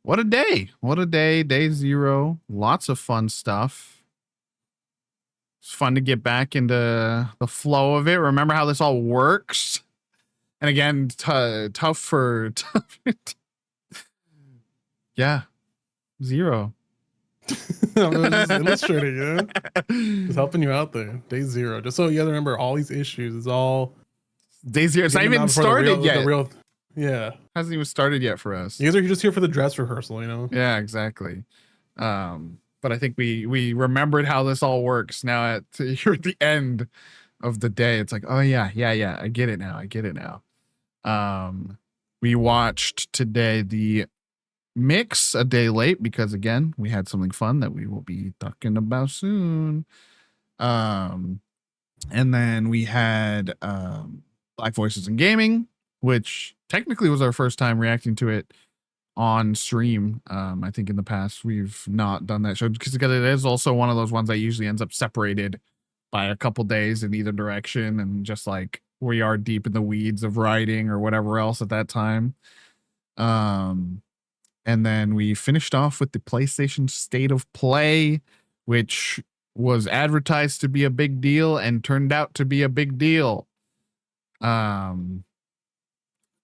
What a day. What a day. Day zero. Lots of fun stuff. It's fun to get back into the flow of it. Remember how this all works. And again, tough for yeah, zero. I'm just illustrating, just helping you out there. Day zero, just so you gotta remember all these issues. It's all day zero. It's not even started yet. Yeah, hasn't even started yet for us. You guys are just here for the dress rehearsal, Yeah, exactly. But I think we remembered how this all works now. You're at the end of the day. It's like, oh yeah, I get it now. We watched today the mix a day late because again we had something fun that we will be talking about soon. And then we had Black Voices in Gaming, which technically was our first time reacting to it on stream. I think in the past we've not done that show because it is also one of those ones that usually ends up separated by a couple days in either direction, and just like we are deep in the weeds of writing or whatever else at that time. And then we finished off with the PlayStation State of Play, which was advertised to be a big deal and turned out to be a big deal.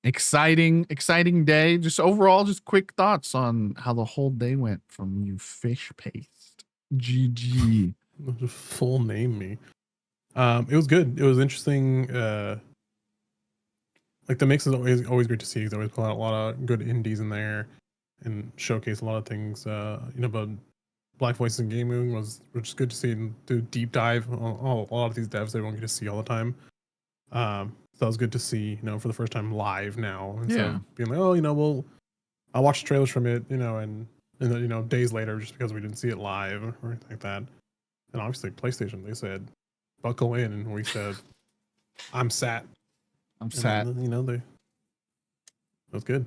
Exciting day. Just overall, just quick thoughts on how the whole day went from you, Fish Paste. GG. Full name me. It was good. It was interesting. Like the mix is always great to see. He's always put out a lot of good indies in there and showcase a lot of things. But Black Voices in Gaming was just good to see and do deep dive on a lot of these devs they won't get to see all the time. So that was good to see, for the first time live now. Instead of being like, oh, I'll watch trailers from it, and then, days later just because we didn't see it live or anything like that. And obviously PlayStation, they said, buckle in, and we said, I'm sat. Then, that was good.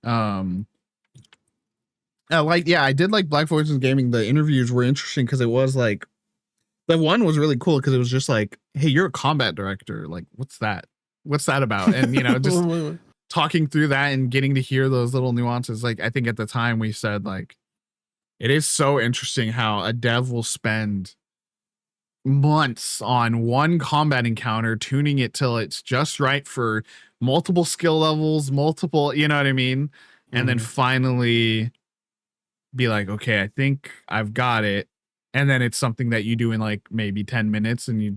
I did like Black Voices Gaming. The interviews were interesting because it was like, the one was really cool because it was just like, hey, you're a combat director. Like, what's that about? And, just talking through that and getting to hear those little nuances. Like, I think at the time we said, like, it is so interesting how a dev will spend months on one combat encounter, tuning it till it's just right for multiple skill levels, multiple, you know what I mean? And then finally be like, okay, I think I've got it. And then it's something that you do in like maybe 10 minutes and you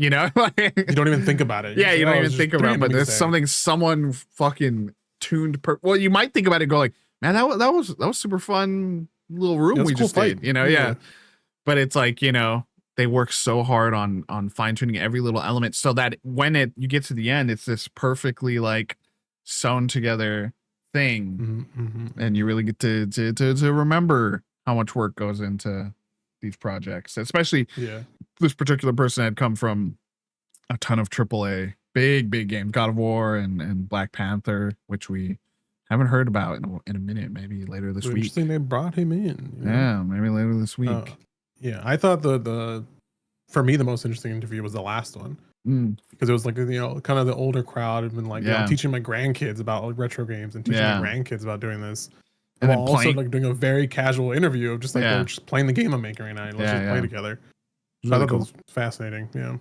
don't even think about it. Yeah, you don't even think about it, but there's something someone fucking tuned. Well, you might think about it and go like, man, that was super fun little room we just did, yeah. But it's like, they work so hard on fine tuning every little element so that when you get to the end, it's this perfectly like sewn together thing. And you really get to remember how much work goes into these projects, especially this particular person had come from a ton of AAA big games, God of War and Black Panther, which we haven't heard about in a minute. Maybe later this week. Interesting, they brought him in. Yeah, maybe later this week. I thought the for me the most interesting interview was the last one because it was like kind of the older crowd and been like I'm teaching my grandkids about like retro games and teaching my grandkids about doing this. And while also like doing a very casual interview of just like we're just playing the game I'm making right now. Let's just play together. So I thought that was fascinating. Yeah.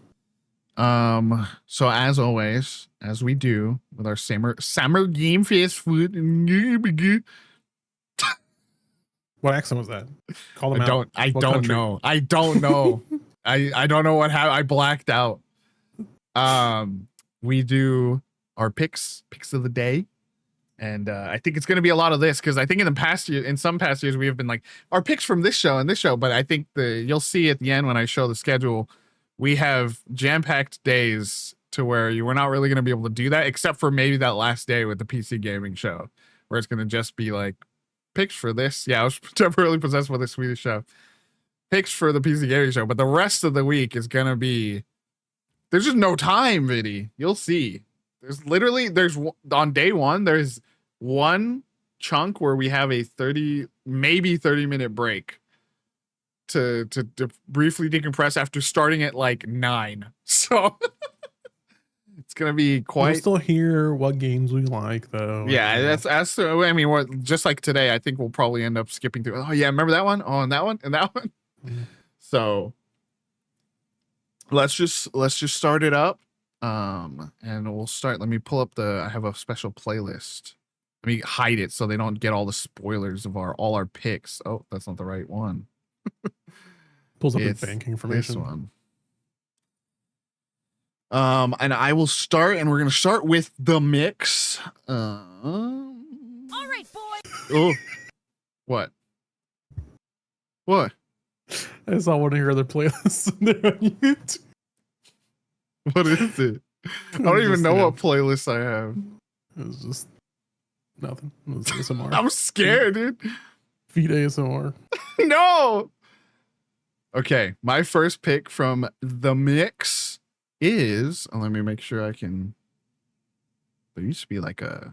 So as always, as we do with our summer game fast food. What accent was that? Call them out. I don't know. I don't know what happened. I blacked out. We do our picks of the day. And I think it's going to be a lot of this because I think in some past years we have been like our picks from this show and this show, but I think you'll see at the end when I show the schedule, we have jam-packed days to where you were not really going to be able to do that except for maybe that last day with the PC gaming show where it's going to just be like picks for this. Yeah, I was temporarily possessed with a Swedish show. Picks for the PC gaming show, but the rest of the week is going to be there's just no time, Viddy. You'll see. There's on day one, there's one chunk where we have a 30 minute break to briefly decompress after starting at like 9. So It's gonna be We'll quite. still hear what games we like, though. Yeah, that's. I mean, what just like today, I think we'll probably end up skipping through. Oh yeah, remember that one? Oh, and that one, and that one. Mhm. So let's just start it up. And we'll start. Let me pull up I have a special playlist. Let me hide it so they don't get all the spoilers of all our picks. Oh, that's not the right one. Pulls up It's his banking information. This one. And I will start, and we're gonna start with the mix. All right, boy. Oh, what? What? I saw one of your other playlists there on YouTube. What is it? I don't even know what playlist I have. It was just nothing. It was ASMR. I'm scared, dude. Feed ASMR. No. Okay, my first pick from the mix is. Let me make sure I can. There used to be like a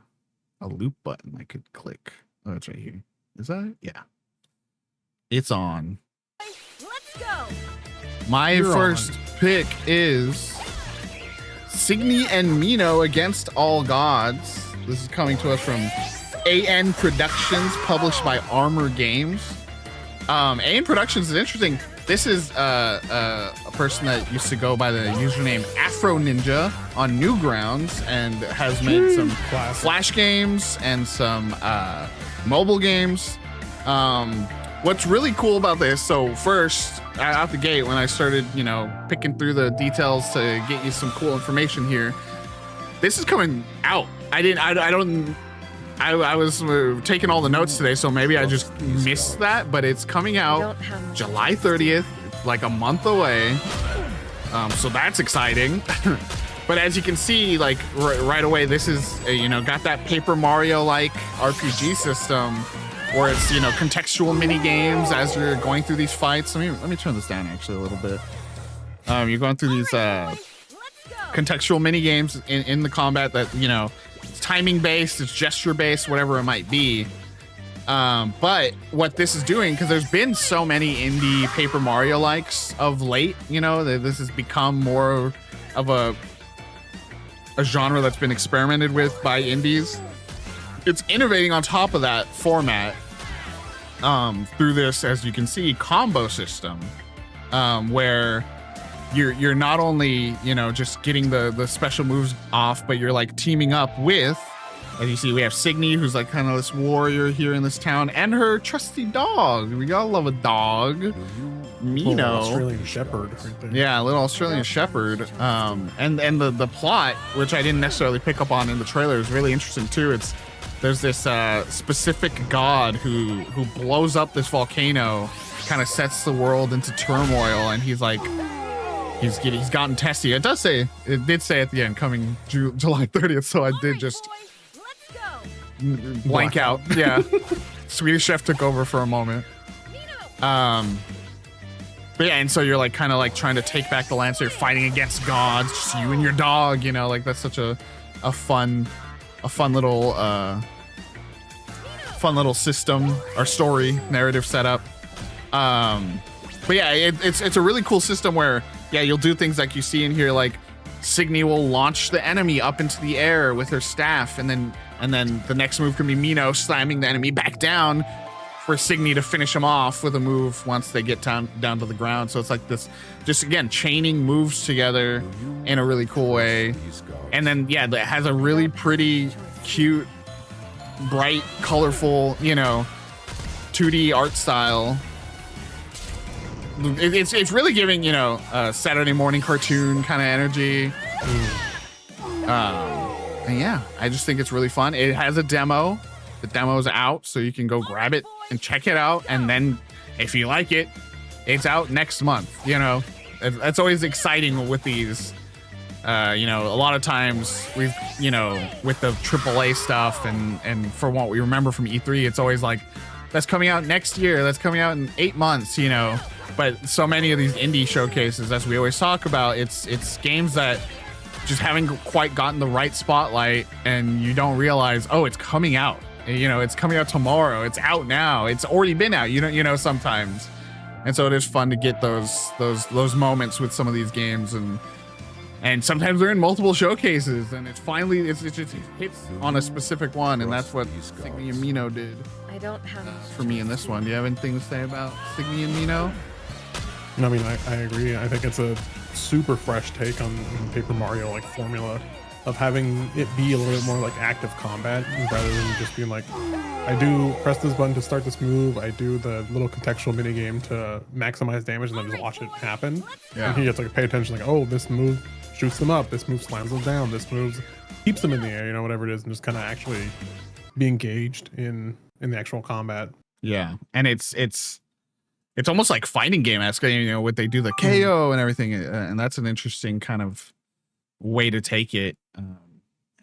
loop button I could click. Oh, it's right here. Is that it? Yeah. It's on. Let's go. My first pick is Signy and Mino Against All Gods. This is coming to us from AN Productions, published by Armor Games. AN Productions is interesting. This is a person that used to go by the username Afro Ninja on Newgrounds and has made some Flash games and some mobile games. What's really cool about this, so first, out the gate, when I started, picking through the details to get you some cool information here, this is coming out. I was taking all the notes today, so maybe I just missed that, but it's coming out July 30th, like a month away. So that's exciting. But as you can see, like right away, this is, got that Paper Mario-like RPG system where it's, contextual mini games as you're going through these fights. Let me turn this down actually a little bit. You're going through these contextual mini games in the combat that, it's timing based, it's gesture based, whatever it might be. But what this is doing, because there's been so many indie Paper Mario likes of late, this has become more of a genre that's been experimented with by indies. It's innovating on top of that format through this, as you can see, combo system, where you're not only, just getting the special moves off, but you're like teaming up with, as you see, we have Signy, who's like kind of this warrior here in this town, and her trusty dog. We gotta love a dog. Mino, little Australian Shepherd right there. Yeah, a little Australian Shepherd. And the plot, which I didn't necessarily pick up on in the trailer, is really interesting too. There's this specific god who blows up this volcano, kind of sets the world into turmoil, and he's like, he's gotten testy. It did say at the end, coming July 30th, so I did just blank out. Yeah. Swedish Chef took over for a moment. But yeah, and so you're like kind of like trying to take back the land, so you're fighting against gods, just you and your dog, like that's such a fun little system or story narrative setup. But yeah, it's a really cool system where, yeah, you'll do things like you see in here, like Signy will launch the enemy up into the air with her staff, and then the next move can be Mino slamming the enemy back down for Signy to finish him off with a move once they get down to the ground. So it's like this, just again, chaining moves together in a really cool way. And then, yeah, it has a really pretty, cute, bright, colorful, 2D art style. It's really giving, a Saturday morning cartoon kind of energy. And yeah, I just think it's really fun. It has a demo. The demo's out, so you can go grab it and check it out. And then if you like it, it's out next month. That's always exciting with these. A lot of times we've, with the AAA stuff and from what we remember from E3, it's always like, that's coming out next year. That's coming out in 8 months, But so many of these indie showcases, as we always talk about, it's games that just haven't quite gotten the right spotlight, and you don't realize, oh, it's coming out. It's coming out tomorrow. It's out now. It's already been out. Sometimes, and so it is fun to get those moments with some of these games, and and sometimes they're in multiple showcases, and it just hits on a specific one, and that's what Signy and Mino did I don't have for me in this one. Do you have anything to say about Signy and Mino? I mean, I agree. I think it's a super fresh take on Paper Mario like formula of having it be a little bit more like active combat rather than just being like, I do press this button to start this move, I do the little contextual mini game to maximize damage and then just watch it happen. Yeah. And he gets like pay attention, like, oh, this move shoots them up, this move slams them down, this move keeps them in the air, you know, whatever it is, and just kind of actually be engaged in the actual combat. Yeah, and it's almost like fighting game-esque, you know, what they do the KO and everything, and that's an interesting kind of way to take it.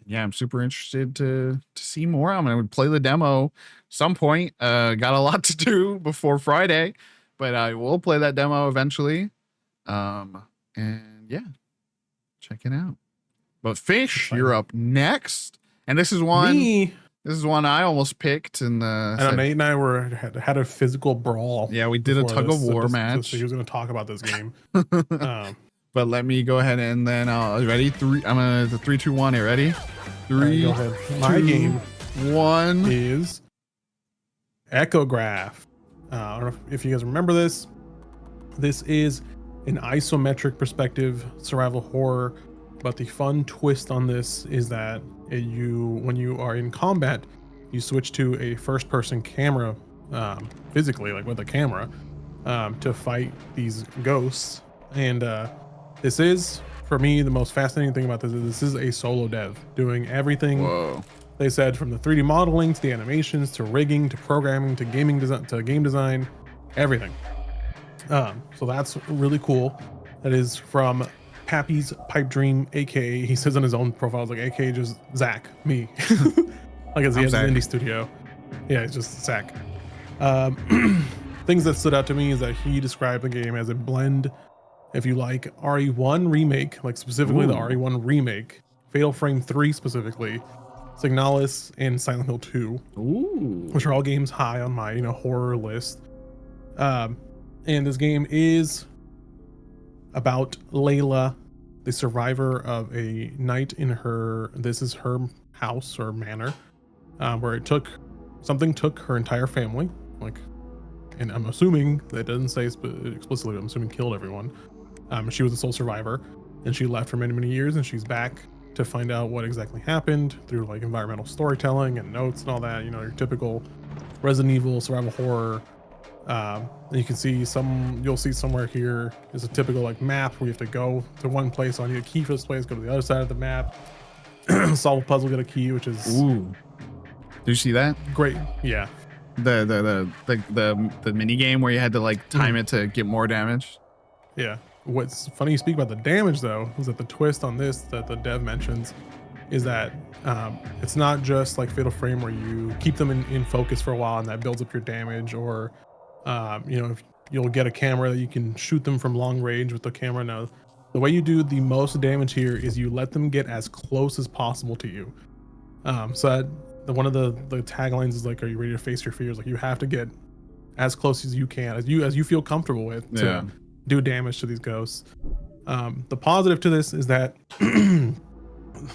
Yeah, I'm super interested to see more. I'm gonna play the demo some point. Got a lot to do before Friday, but I will play that demo eventually. And yeah, check it out. But Fish, you're up next, and this is one. Me? This is one I almost picked, and I know Nate and I had a physical brawl. Yeah, we did a tug of war match. So he was going to talk about this game. But let me go ahead and then ready. I'm gonna the 3, 2, 1. Here, ready? 3. Go ahead. My game 1 is Echograph. I don't know if you guys remember this. This is an isometric perspective survival horror, but the fun twist on this is that when you are in combat, you switch to a first-person camera, physically, like with a camera, to fight these ghosts. And this is, for me, the most fascinating thing about this is a solo dev doing everything. Whoa. They said from the 3D modeling to the animations to rigging to programming to gaming design to game design, everything. So that's really cool. That is from Pappy's Pipe Dream, aka he says on his own profile, like aka just Zach, me. Like as he has an indie studio. Yeah, it's just Zach. Things that stood out to me is that he described the game as a blend, if you like, RE1 remake, like specifically the RE1 remake, Fatal Frame 3 specifically, Signalis, and Silent Hill 2, which are all games high on my horror list. And this game is about Layla, the survivor of a night in her house or manor, where something took her entire family, and I'm assuming that doesn't say explicitly, but I'm assuming killed everyone. She was the sole survivor, and she left for many, many years, and she's back to find out what exactly happened through like environmental storytelling and notes and all that, your typical Resident Evil survival horror. And you can see you'll see somewhere here is a typical like map where you have to go to one place, so I need a key for this place, go to the other side of the map, solve a puzzle, get a key, which is Did you see that? Great. Yeah. The mini game where you had to like time it to get more damage. Yeah. What's funny you speak about the damage though is that the twist on this that the dev mentions is that it's not just like Fatal Frame where you keep them in focus for a while and that builds up your damage, or if you'll get a camera that you can shoot them from long range with the camera. Now the way you do the most damage here is you let them get as close as possible to you. So that one of the taglines is like, are you ready to face your fears? Like you have to get as close as you can, as you feel comfortable with to do damage to these ghosts. The positive to this is that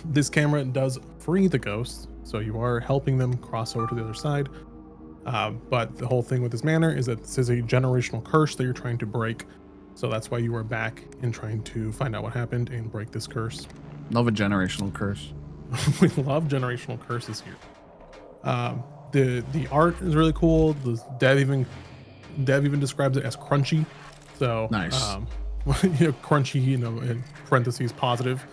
this camera does free the ghosts, so you are helping them cross over to the other side. But the whole thing with this manor is that this is a generational curse that you're trying to break. So that's why you are back and trying to find out what happened and break this curse. Love a generational curse. We love generational curses here. The art is really cool. The dev even describes it as crunchy. So nice. Crunchy, in parentheses positive.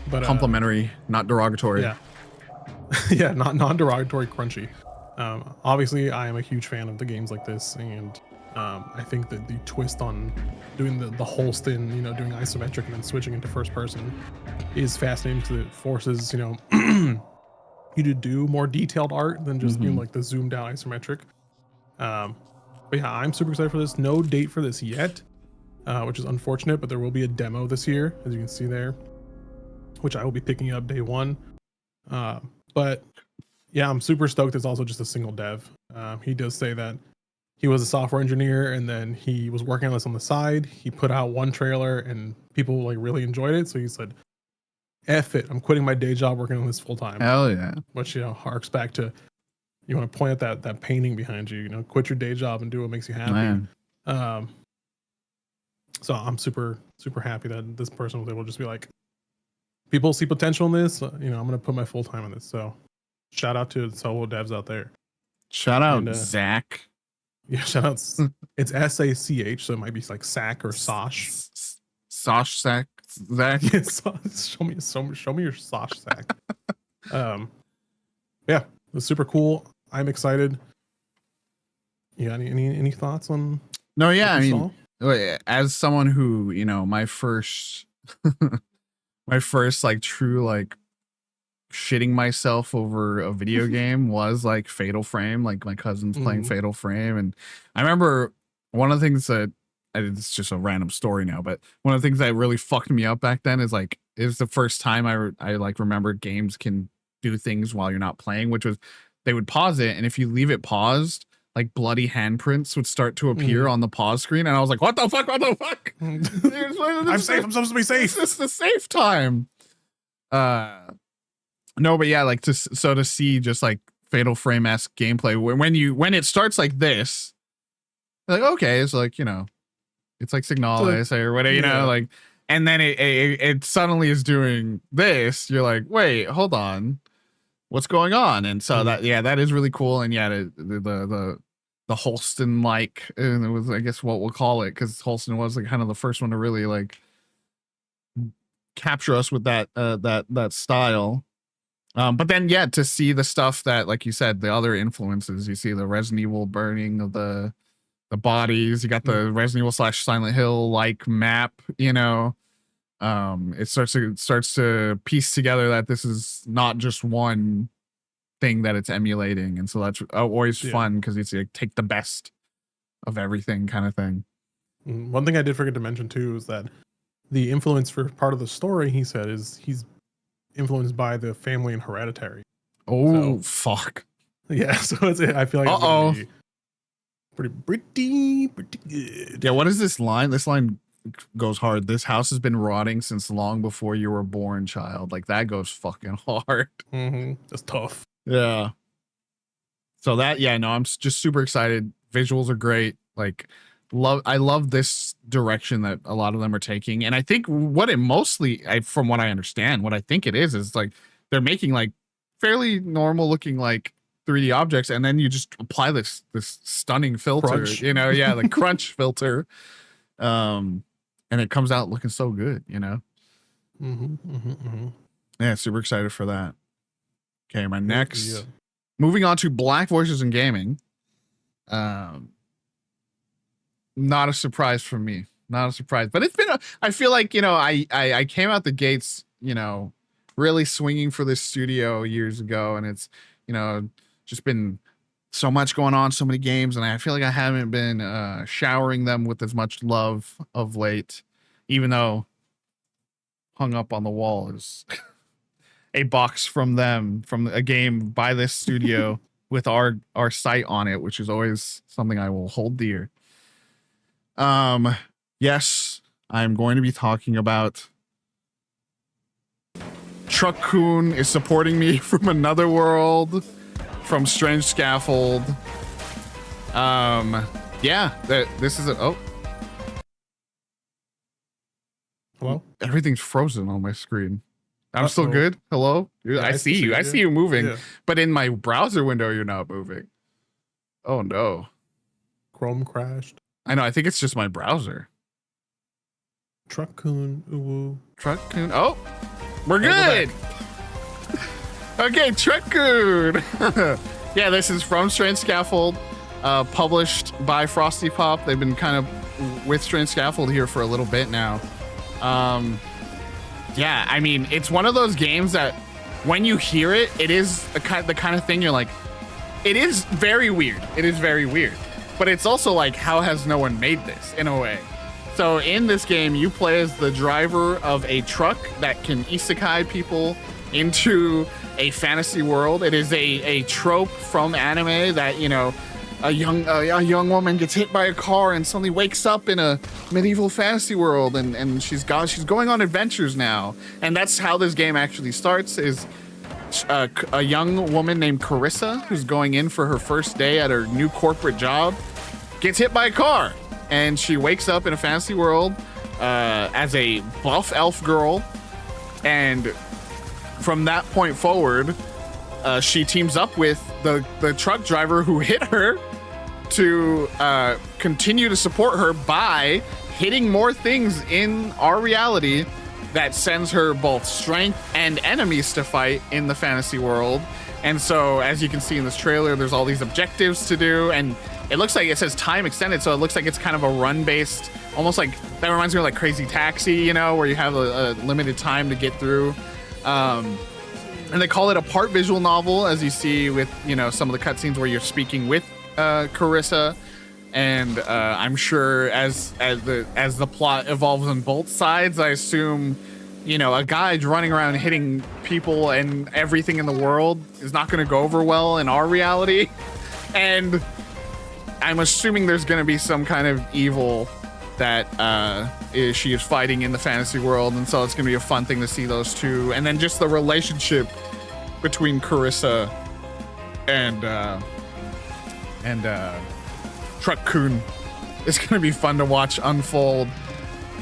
But complimentary, not derogatory. Yeah. Yeah, not non-derogatory, crunchy. Obviously I am a huge fan of the games like this, and I think that the twist on doing the whole spin, doing isometric and then switching into first person is fascinating because it forces, you to do more detailed art than just like the zoomed out isometric. But yeah, I'm super excited for this. No date for this yet, which is unfortunate, but there will be a demo this year, as you can see there, which I will be picking up day one. But yeah, I'm super stoked. It's also just a single dev. He does say that he was a software engineer, and then he was working on this on the side. He put out one trailer, and people like really enjoyed it. So he said, "F it, I'm quitting my day job, working on this full time." Hell yeah. Which harks back to, you want to point at that painting behind you. Quit your day job and do what makes you happy. Man. So I'm super happy that this person was able to just be like, people see potential in this. I'm gonna put my full time on this. So shout out to solo devs out there. Shout out And, Zach. Yeah, shout out. It's SACH, so it might be like Sack or Sosh. Sosh Sack. Zach. Yeah, show me your Sosh Sack. Yeah, it was super cool. I'm excited. You got any thoughts on? No, yeah, I what you mean, as someone who, my first like true like shitting myself over a video game was like Fatal Frame. Like my cousin's playing Fatal Frame, and I remember one of the things that, it's just a random story now, but one of the things that really fucked me up back then is like, it was the first time I like remember games can do things while you're not playing, which was they would pause it, and if you leave it paused, like bloody handprints would start to appear on the pause screen, and I was like, what the fuck? I'm safe. I'm supposed to be safe. This is the safe time. No, but yeah, like to see just like Fatal Frame-esque gameplay when it starts like this, like, okay, it's like, it's like Signalis or whatever, like, and then it suddenly is doing this. You're like, wait, hold on, what's going on? And so that is really cool. And yeah, the Holston, like, and it was, I guess, what we'll call it, because Holston was like kind of the first one to really like capture us with that style. But then yeah, to see the stuff that, like you said, the other influences, you see the Resident Evil burning of the bodies, you got the Resident Evil / Silent Hill like map, it starts to piece together that this is not just one thing that it's emulating, and so that's always fun, because it's like take the best of everything kind of thing. One thing I did forget to mention too is that the influence for part of the story, he said, is he's influenced by the family in Hereditary. Oh, so, fuck. Yeah, so I feel like it's gonna be pretty good. Yeah, what is this line? This line goes hard. This house has been rotting since long before you were born, child. Like, that goes fucking hard. That's tough. Yeah. So that, no, I'm just super excited. Visuals are great. Like, I love this direction that a lot of them are taking. And I think what it mostly, from what I understand, what I think it is like they're making like fairly normal looking like 3D objects, and then you just apply this stunning filter, crunch. The crunch filter, and it comes out looking so good, Yeah, super excited for that. Okay, my next, moving on to Black Voices in Gaming. Not a surprise for me, not a surprise, but it's been I feel like, I came out the gates, really swinging for this studio years ago, and it's, just been so much going on, so many games, and I feel like I haven't been showering them with as much love of late, even though hung up on the wall is a box from a game by this studio with our site on it, which is always something I will hold dear. Yes, I'm going to be talking about Truck-Kun is supporting me from another world, from Strange Scaffold. This is hello? Everything's frozen on my screen. I'm still good. Hello? Yeah, I see you. I see you moving, yeah. But in my browser window, you're not moving. Oh no. Chrome crashed. I know. I think it's just my browser. Truck-Kun. Ooh. Truck-Kun. Oh, we're good. Okay, Truck-Kun. Yeah, this is from Strange Scaffold, published by Frosty Pop. They've been kind of with Strange Scaffold here for a little bit now. Yeah, I mean, it's one of those games that when you hear it, it is the kind of thing you're like, it is very weird. It is very weird. But it's also like, how has no one made this, in a way? So in this game, you play as the driver of a truck that can isekai people into a fantasy world. It is a trope from anime that, a young woman gets hit by a car and suddenly wakes up in a medieval fantasy world, and she's going on adventures now. And that's how this game actually starts, is a young woman named Carissa, who's going in for her first day at her new corporate job, gets hit by a car, and she wakes up in a fantasy world as a buff elf girl. And from that point forward, she teams up with the truck driver who hit her to continue to support her by hitting more things in our reality that sends her both strength and enemies to fight in the fantasy world. And so, as you can see in this trailer, there's all these objectives to do, and it looks like it says time extended, so it looks like it's kind of a run-based, almost like, that reminds me of like Crazy Taxi, you know, where you have a limited time to get through. And they call it a part visual novel, as you see with, you know, some of the cutscenes where you're speaking with Carissa. And I'm sure as the plot evolves on both sides, I assume, you know, a guy running around hitting people and everything in the world is not going to go over well in our reality. And I'm assuming there's going to be some kind of evil that she is fighting in the fantasy world, and so it's going to be a fun thing to see those two. And then just the relationship between Carissa and Truck-Kun is going to be fun to watch unfold.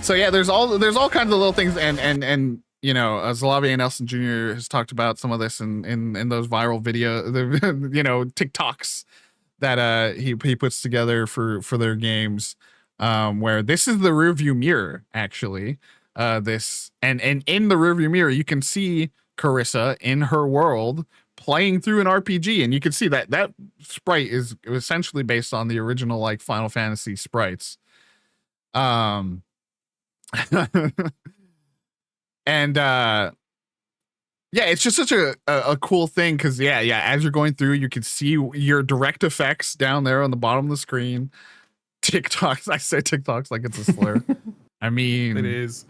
So yeah, there's all kinds of little things, and you know, Zalavier and Nelson Jr. has talked about some of this in those viral video, you know, TikToks that he puts together for their games, where this is the rearview mirror actually. This and in the rearview mirror you can see Carissa in her world playing through an RPG, and you can see that sprite is essentially based on the original like Final Fantasy sprites. And yeah, it's just such a cool thing, because yeah, as you're going through, you can see your direct effects down there on the bottom of the screen. TikToks, I say TikToks like it's a slur. I mean, it is.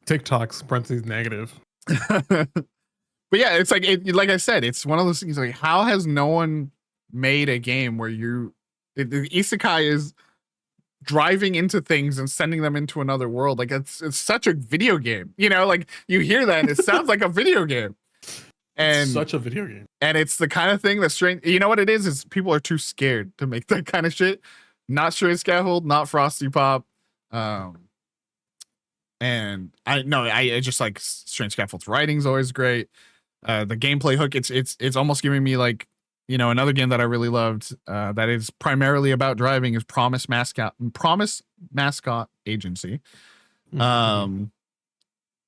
TikToks, parentheses negative. But yeah, it's like like I said, it's one of those things like, how has no one made a game where the isekai is driving into things and sending them into another world? Like it's such a video game, you know, like you hear that and it sounds like a video game. And it's such a video game. And it's the kind of thing that's strange. You know what it is people are too scared to make that kind of shit. Not Straight Scaffold, not Frosty Pop. And I just like Strange Scaffold's writing's always great. The gameplay hook, it's almost giving me like, you know, another game that I really loved that is primarily about driving is Promise Mascot Agency. Mm-hmm.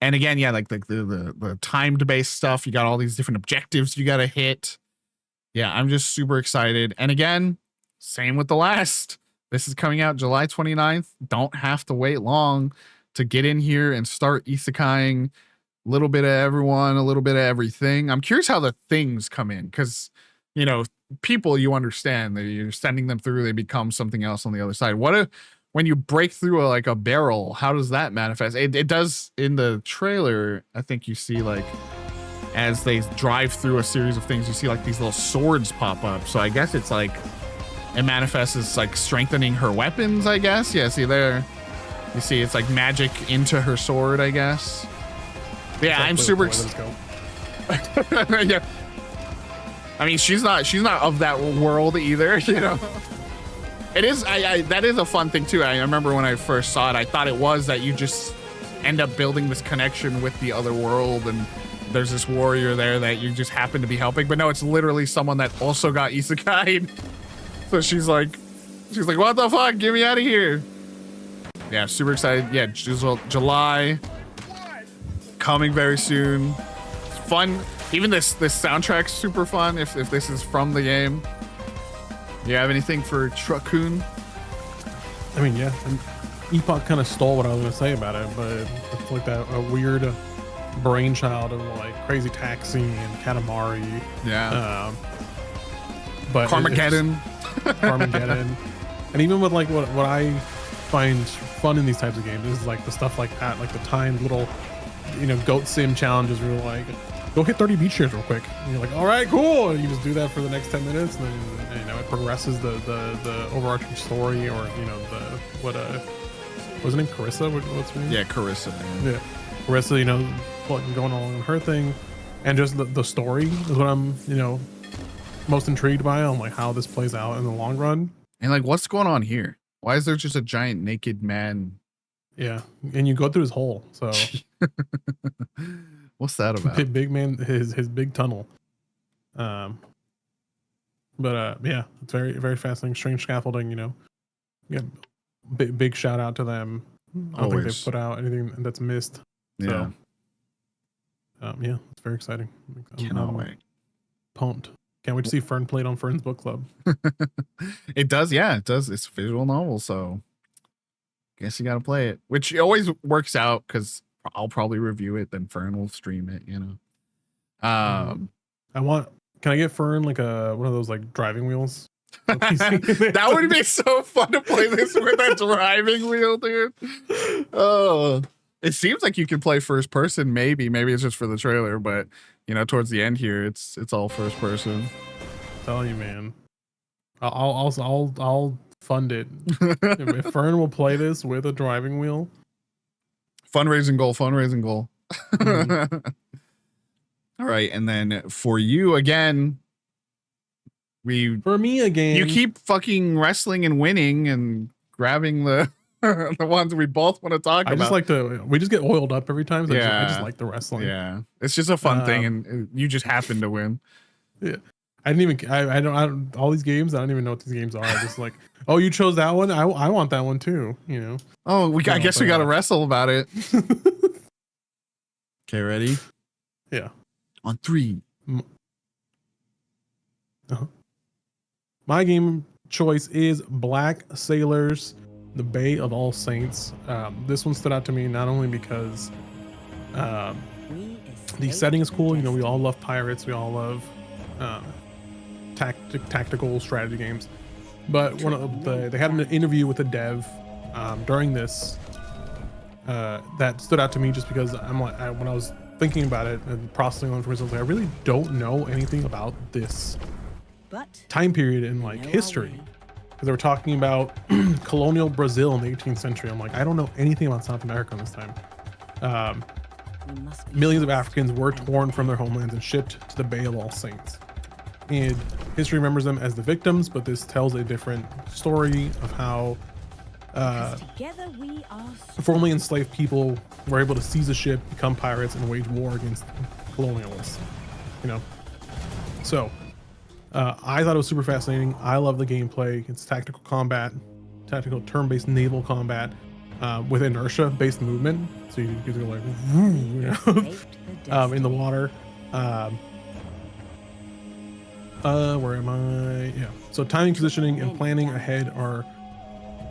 And again, yeah, like the timed based stuff, you got all these different objectives you got to hit. Yeah, I'm just super excited. And again, same with the last. This is coming out July 29th. Don't have to wait long to get in here and start isekaiing a little bit of everyone, a little bit of everything. I'm curious how the things come in, because, you know, people, you understand that you're sending them through, they become something else on the other side. What if when you break through like a barrel, how does that manifest? It does in the trailer. I think you see like as they drive through a series of things, you see like these little swords pop up. So I guess it's like it manifests as like strengthening her weapons, I guess. Yeah, see there. You see it's like magic into her sword, I guess. Yeah, I'm super excited. Yeah. I mean, she's not of that world either, you know. It is that is a fun thing too. I remember when I first saw it, I thought it was that you just end up building this connection with the other world, and there's this warrior there that you just happen to be helping. But no, it's literally someone that also got isekai'd. So she's like, what the fuck? Get me out of here. Yeah, super excited. Yeah, July coming very soon. It's fun. Even this soundtrack's super fun if this is from the game. You have anything for Truck-Kun? I mean, yeah. Epoch kind of stole what I was going to say about it, but it's like that a weird brainchild of like Crazy Taxi and Katamari. Yeah. But Carmageddon. Carmageddon. And even with like what I find fun in these types of games is like the stuff like that, like the timed little, you know, goat sim challenges where you're like, go hit 30 beach chairs real quick. And you're like, all right, cool. And you just do that for the next 10 minutes, and then it progresses the overarching story, or what was her name? Carissa? What's her name? Yeah, Carissa. Man. Yeah, Carissa. Going along on her thing, and just the story is what I'm most intrigued by on like how this plays out in the long run. And like, what's going on here? Why is there just a giant naked man? Yeah, and you go through his hole. So what's that about? Big man, his big tunnel. Yeah, it's very, very fascinating. Strange scaffolding. Yeah, big shout out to them. I don't think they've put out anything that's missed. Yeah. So, yeah, it's very exciting. Cannot wait. Pumped. Can't wait to see Fern played on Fern's book club. It does, yeah, it does. It's a visual novel, so guess you got to play it, which always works out because I'll probably review it, then Fern will stream it. Can I get Fern like one of those like driving wheels? That would be so fun to play this with a driving wheel, dude. Oh, it seems like you can play first person. Maybe it's just for the trailer, but towards the end here, it's all first person. I'm telling you, man. I'll fund it. If Fern will play this with a driving wheel. Fundraising goal. Mm-hmm. All right, and then for you again, for me again, you keep fucking wrestling and winning and grabbing the the ones we both want to talk about. We just get oiled up every time. So Yeah. I just like the wrestling. Yeah, it's just a fun thing, and you just happen to win. Yeah, I don't all these games. I don't even know what these games are. I just like, oh, you chose that one. I want that one too. Oh, I guess we got to wrestle about it. Okay, ready? Yeah. On 3. My game choice is Black Sailors, the Bay of All Saints. This one stood out to me not only because the setting is cool. We all love pirates. We all love tactical strategy games. But they had an interview with a dev during this that stood out to me just because when I was thinking about it and processing all information, I was like, I really don't know anything about this time period in like history. Because they were talking about colonial Brazil in the 18th century. I'm like, I don't know anything about South America this time. Millions of Africans were torn from their homelands and shipped to the Bay of All Saints. And history remembers them as the victims, but this tells a different story of how formerly enslaved people were able to seize a ship, become pirates, and wage war against colonialists. So I thought it was super fascinating. I love the gameplay. It's tactical combat, tactical turn-based naval combat with inertia-based movement. So you can go like in the water. Where am I? Yeah. So timing, positioning, and planning ahead are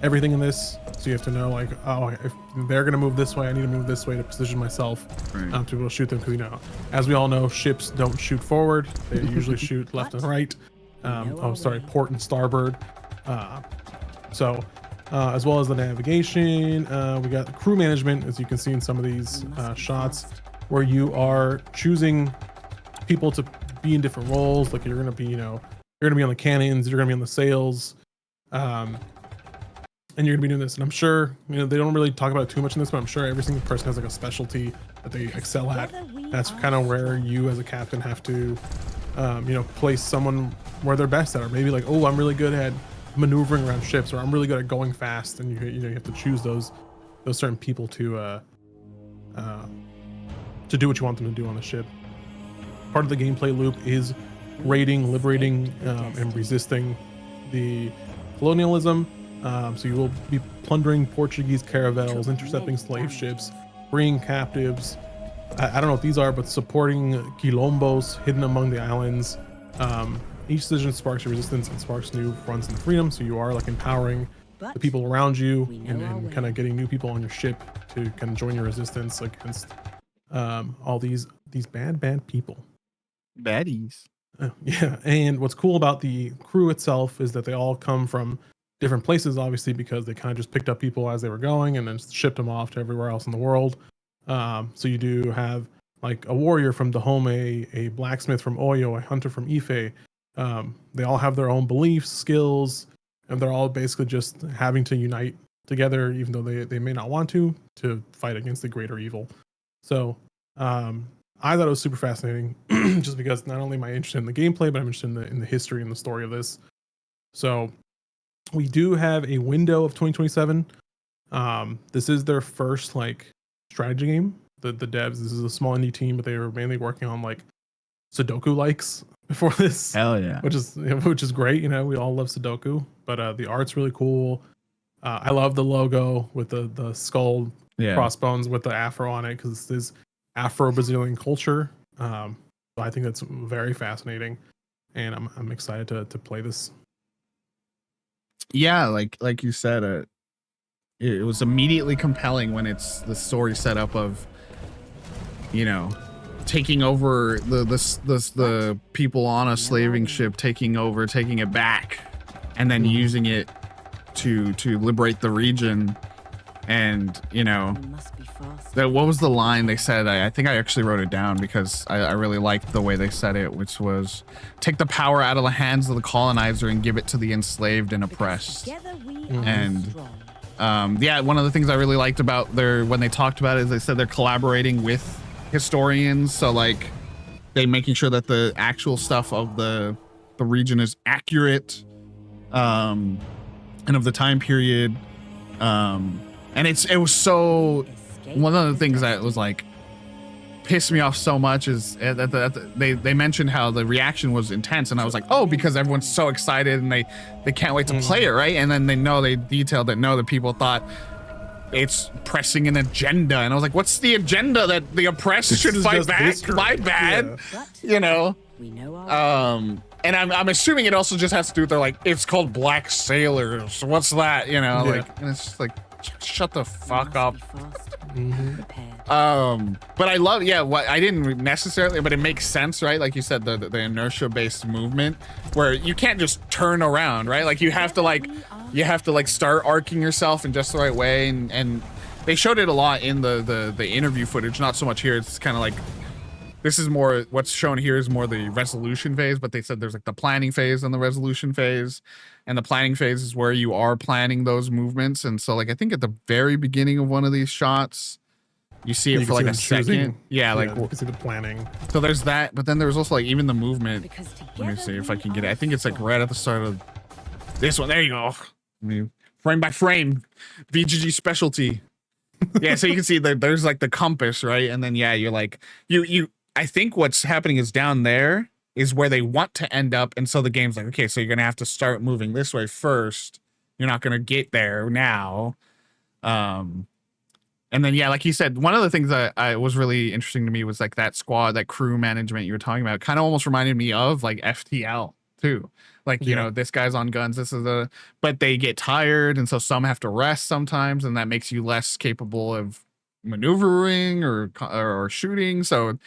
everything in this. So you have to know like, oh, if they're gonna move this way, I need to move this way to position myself to be able to shoot them. Because as we all know, ships don't shoot forward; they usually shoot left and right. Port and starboard. As well as the navigation, we got the crew management, as you can see in some of these shots, where you are choosing people to be in different roles. Like you're gonna be, you're gonna be on the cannons, you're gonna be on the sails, and you're gonna be doing this. And I'm sure, they don't really talk about it too much in this, but I'm sure every single person has like a specialty that they excel at. That's kind of where you as a captain have to, place someone where they're best at, or maybe like, oh, I'm really good at maneuvering around ships, or I'm really good at going fast, and you have to choose those certain people to do what you want them to do on the ship. Part of the gameplay loop is raiding, liberating, and resisting the colonialism. So you will be plundering Portuguese caravels, intercepting slave ships, freeing captives. I don't know what these are, but supporting quilombos hidden among the islands. Each decision sparks your resistance and sparks new fronts and freedom. So you are like empowering the people around you and kind of getting new people on your ship to kind of join your resistance against all these bad people. Baddies. Yeah. And what's cool about the crew itself is that they all come from different places, obviously, because they kind of just picked up people as they were going and then shipped them off to everywhere else in the world. So you do have like a warrior from Dahomey, a blacksmith from Oyo, a hunter from Ife. They all have their own beliefs, skills, and they're all basically just having to unite together, even though they may not want to fight against the greater evil. So I thought it was super fascinating, just because not only am I interested in the gameplay, but I'm interested in the history and the story of this. So we do have a window of 2027. This is their first like strategy game. The devs, this is a small indie team, but they were mainly working on like Sudoku likes before this. Hell yeah. Which is great. You know, we all love Sudoku, but the art's really cool. I love the logo with the skull crossbones with the afro on it, because this is Afro-Brazilian culture. So I think that's very fascinating, and I'm excited to play this. Yeah, like you said, it was immediately compelling when it's the story setup of, you know, taking over the people on a slaving ship, taking it back, and then using it to liberate the region. And you know, what was the line they said? I think I actually wrote it down because I really liked the way they said it, which was, take the power out of the hands of the colonizer and give it to the enslaved and oppressed. And yeah, one of the things I really liked about when they talked about it is they said they're collaborating with historians, so like they making sure that the actual stuff of the region is accurate, and of the time period, and it was so, one of the things that was like pissed me off so much is that they mentioned how the reaction was intense, and I was like, oh, because everyone's so excited and they can't wait to play it, right? And then they detailed that no, the people thought it's pressing an agenda, and I was like, what's the agenda? That the oppressed should fight back? History. My bad. Yeah. You know. And I'm assuming it also just has to do with, they're like, it's called Black Sailors. What's that? You know, like, and it's just like, shut the fuck up. But I love, what I didn't necessarily, but it makes sense, right? Like you said, the inertia based movement where you can't just turn around, right? Like you have to start arcing yourself in just the right way. And they showed it a lot in the interview footage, not so much here. It's kind of like, this is more, what's shown here is more the resolution phase, but they said there's like the planning phase and the resolution phase. And the planning phase is where you are planning those movements. And so like, I think at the very beginning of one of these shots, you see it for like a second. Yeah, like you can see the planning. So there's that, but then there's also like even the movement. Let me see if I can get it. I think it's like right at the start of this one. There you go. I mean, frame by frame, VGG specialty. Yeah, so you can see that there's like the compass, right? And then you're like, I think what's happening is down there is where they want to end up, and so the game's like, okay, so you're gonna have to start moving this way first. You're not gonna get there now. And then like you said, one of the things that I was really interesting to me was like that squad, that crew management you were talking about, kind of almost reminded me of like FTL too. Like, you know, this guy's on guns, but they get tired, and so some have to rest sometimes, and that makes you less capable of maneuvering or shooting. So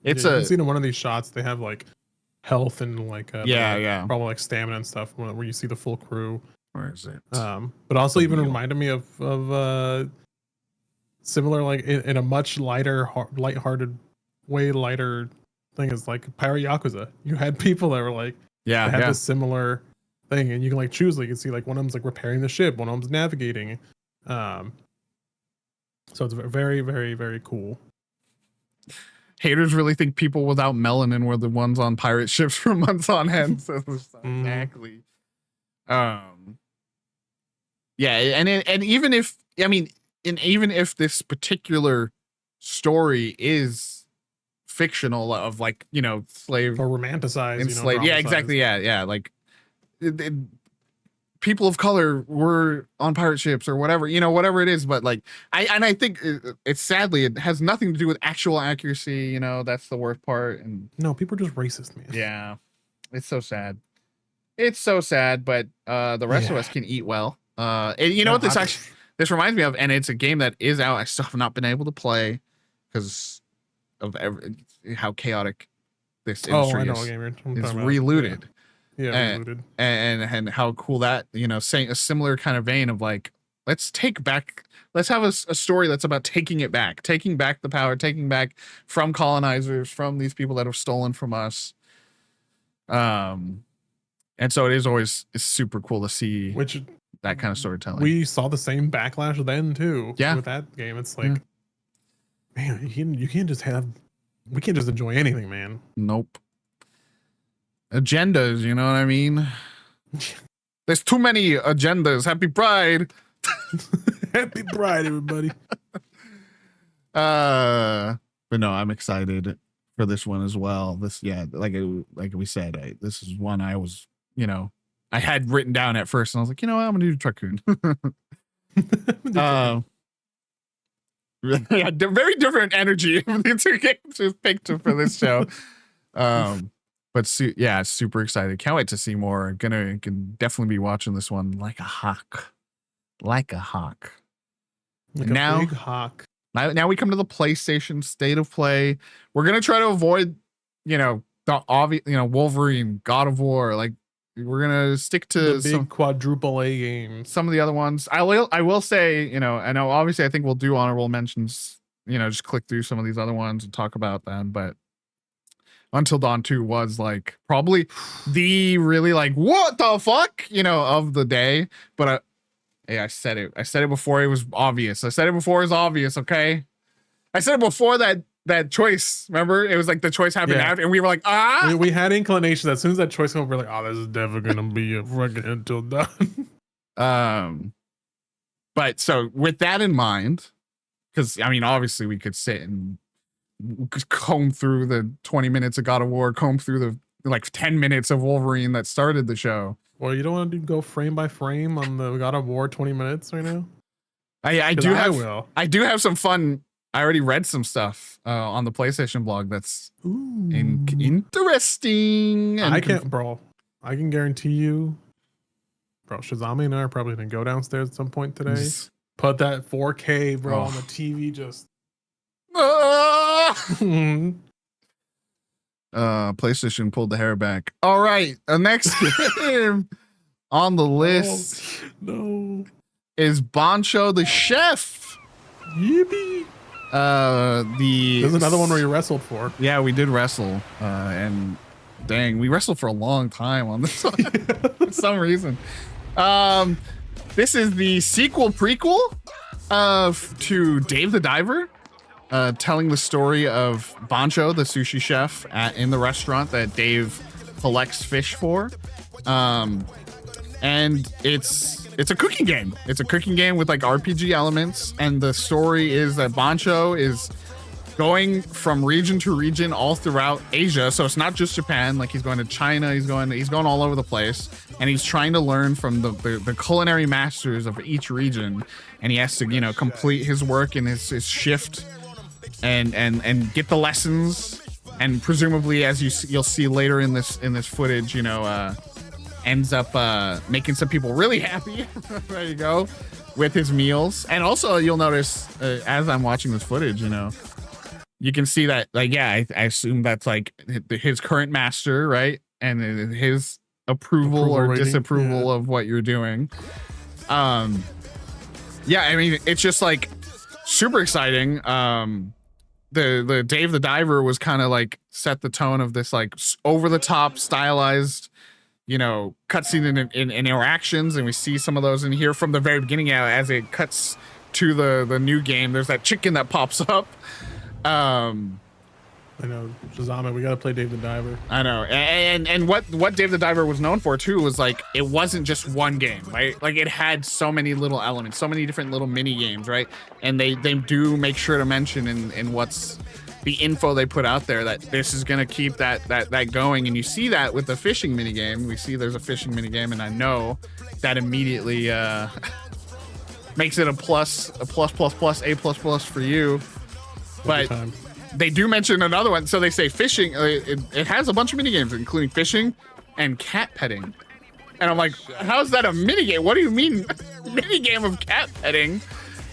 it's I've seen in one of these shots they have like health and like probably like stamina and stuff where you see the full crew. Where is it? But also even reminded me of similar, like in a much lighthearted way, lighter thing is like Pirate Yakuza. You had people that were like, had this similar thing, and you can like choose. Like you can see like one of them's like repairing the ship, one of them's navigating. So it's very, very, very cool. Haters really think people without melanin were the ones on pirate ships for months on end. So exactly. And even if, I mean, even if this particular story is fictional of like, you know, slave or romanticized, enslaved, exactly, like people of color were on pirate ships or whatever, you know, whatever it is. But like, I think it's sadly, it has nothing to do with actual accuracy. You know, that's the worst part. And no, people are just racist, man. Yeah, it's so sad. It's so sad, but the rest of us can eat well. And you know what this reminds me of, and it's a game that is out. I still have not been able to play because of how chaotic this industry is. It's relooted. Yeah, and how cool that, you know, saying a similar kind of vein of like let's take back. Let's have a story that's about taking back the power, taking back from colonizers, from these people that have stolen from us. And so it's super cool to see Which that kind of storytelling. we saw the same backlash then too. Yeah. With that game, it's like, man, you can't just have. We can't just enjoy anything, man. Nope. Agendas, you know what I mean? There's too many agendas. Happy Pride. Happy Pride, everybody. But no, I'm excited for this one as well. This, like we said, this is one I was, I had written down at first, and I was like, you know what, I'm gonna do Truck-Kun. Yeah, very different energy of the two games picked for this show. But super excited. Can't wait to see more. Can definitely be watching this one like a hawk. Like a hawk. Like Now- a big hawk. Now we come to the PlayStation State of Play. We're gonna try to avoid, the obvious, Wolverine, God of War. Like, we're gonna stick to The big quadruple A games. some of the other ones. I will say, I know obviously I think we'll do honorable mentions, just click through some of these other ones and talk about them, but Until Dawn 2 was like probably the really like what the fuck, of the day. But hey, I said it before it was obvious. I said it before it was obvious, okay? I said it before that choice. Remember? It was like the choice happened after, and we were like, We had inclination that as soon as that choice came, we're like, oh, this is definitely gonna be a fucking Until Dawn. But so with that in mind, because I mean, obviously we could sit and comb through the 20 minutes of God of War, comb through the like 10 minutes of Wolverine that started the show. Well, you don't want to go frame by frame on the God of War 20 minutes right now? I 'Cause I do have some fun. I already read some stuff on the PlayStation blog that's interesting. And I can guarantee you, bro, Shazami and I are probably gonna go downstairs at some point today. Put that 4K, bro, on the TV. Just PlayStation pulled the hair back. All right, the next game on the list is Bancho the Chef. Yippee! There's another one where you wrestled for. Yeah, we did wrestle, and dang, we wrestled for a long time on this one for some reason. This is the prequel to Dave the Diver, telling the story of Bancho, the sushi chef in the restaurant that Dave collects fish for. And it's a cooking game. It's a cooking game with like RPG elements, and the story is that Bancho is going from region to region all throughout Asia. So it's not just Japan. Like, he's going to China, he's going all over the place, and he's trying to learn from the culinary masters of each region, and he has to complete his work and his shift and get the lessons, and presumably, as you'll see later in this footage, ends up making some people really happy. There you go, with his meals. And also you'll notice as I'm watching this footage, you can see that, like, I assume that's like his current master, right? And his approval or rating, disapproval of what you're doing. I mean, it's just like super exciting. The Dave the Diver was kind of like set the tone of this like over the top stylized, cutscene in interactions, and we see some of those in here from the very beginning. As it cuts to the new game, there's that chicken that pops up. I know, Shazama, we gotta play Dave the Diver. I know, and what Dave the Diver was known for too was like it wasn't just one game, right? Like, it had so many little elements, so many different little mini games, right? And they do make sure to mention in what's the info they put out there that this is gonna keep that going. And you see that with the fishing mini game. We see there's a fishing mini game, and I know that immediately makes it a plus for you. But they do mention another one. So they say fishing. It has a bunch of mini games, including fishing and cat petting. And I'm like, how's that a mini game? What do you mean, mini game of cat petting?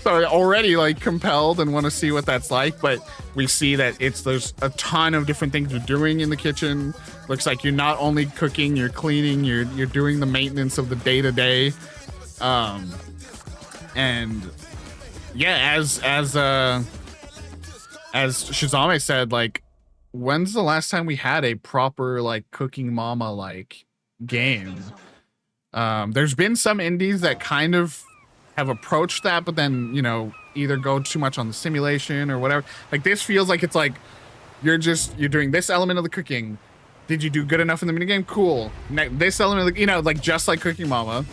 So already like compelled and want to see what that's like. But we see that there's a ton of different things you're doing in the kitchen. Looks like you're not only cooking, you're cleaning, you're doing the maintenance of the day to day. And yeah, as Shazame said, like, when's the last time we had a proper like Cooking Mama like game? There's been some indies that kind of have approached that, but then, you know, either go too much on the simulation or whatever. Like, this feels like it's like you're doing this element of the cooking. Did you do good enough in the minigame? Cool. This element of the, you know, like just like Cooking Mama.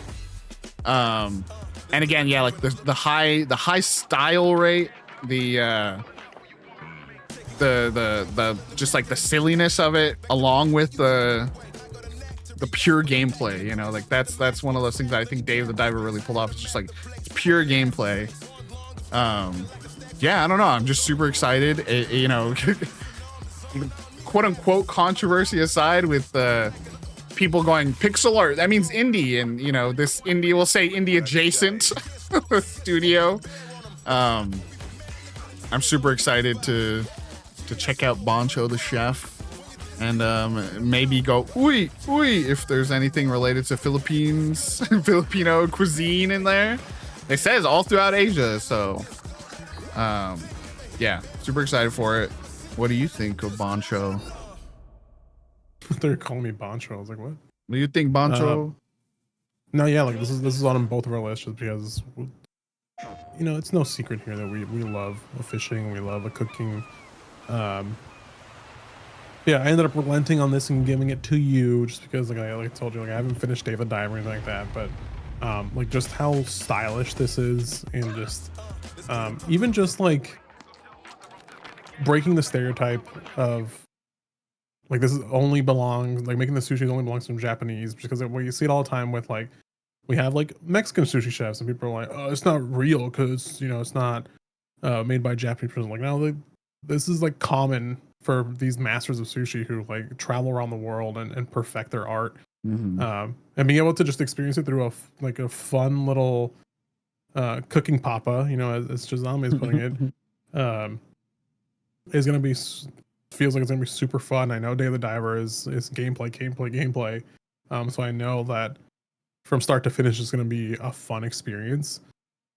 And again, yeah, like the high style rate, the just like the silliness of it, along with the pure gameplay, you know, like that's one of those things that I think Dave the Diver really pulled off. It's just like it's pure gameplay. Yeah, I don't know. I'm just super excited. You know, quote unquote controversy aside, with people going pixel art, that means indie, and you know, this indie will say indie adjacent studio. I'm super excited to check out Bancho the Chef, and maybe go ooey if there's anything related to Filipino cuisine in there. It says all throughout Asia, so yeah, super excited for it. What do you think of Bancho? They're calling me Bancho. I was like, what? What do you think, Bancho? No, yeah, like this is on both of our lists just because, you know, it's no secret here that we love fishing, we love cooking. Yeah, I ended up relenting on this and giving it to you just because, like I told you, like I haven't finished Dave the Diver or anything like that, but like just how stylish this is, and just even just like breaking the stereotype of like this is only belongs, like making the sushi only belongs to Japanese, because well, you see it all the time with like, we have like Mexican sushi chefs and people are like, oh, it's not real because, you know, it's not made by Japanese person. Like, no, this is like common for these masters of sushi who like travel around the world and perfect their art. Mm-hmm. And being able to just experience it through a fun little cooking papa, you know, as Shazame is putting it, is gonna be, feels like it's gonna be super fun. I know Day of the Diver is gameplay. So I know that from start to finish is gonna be a fun experience.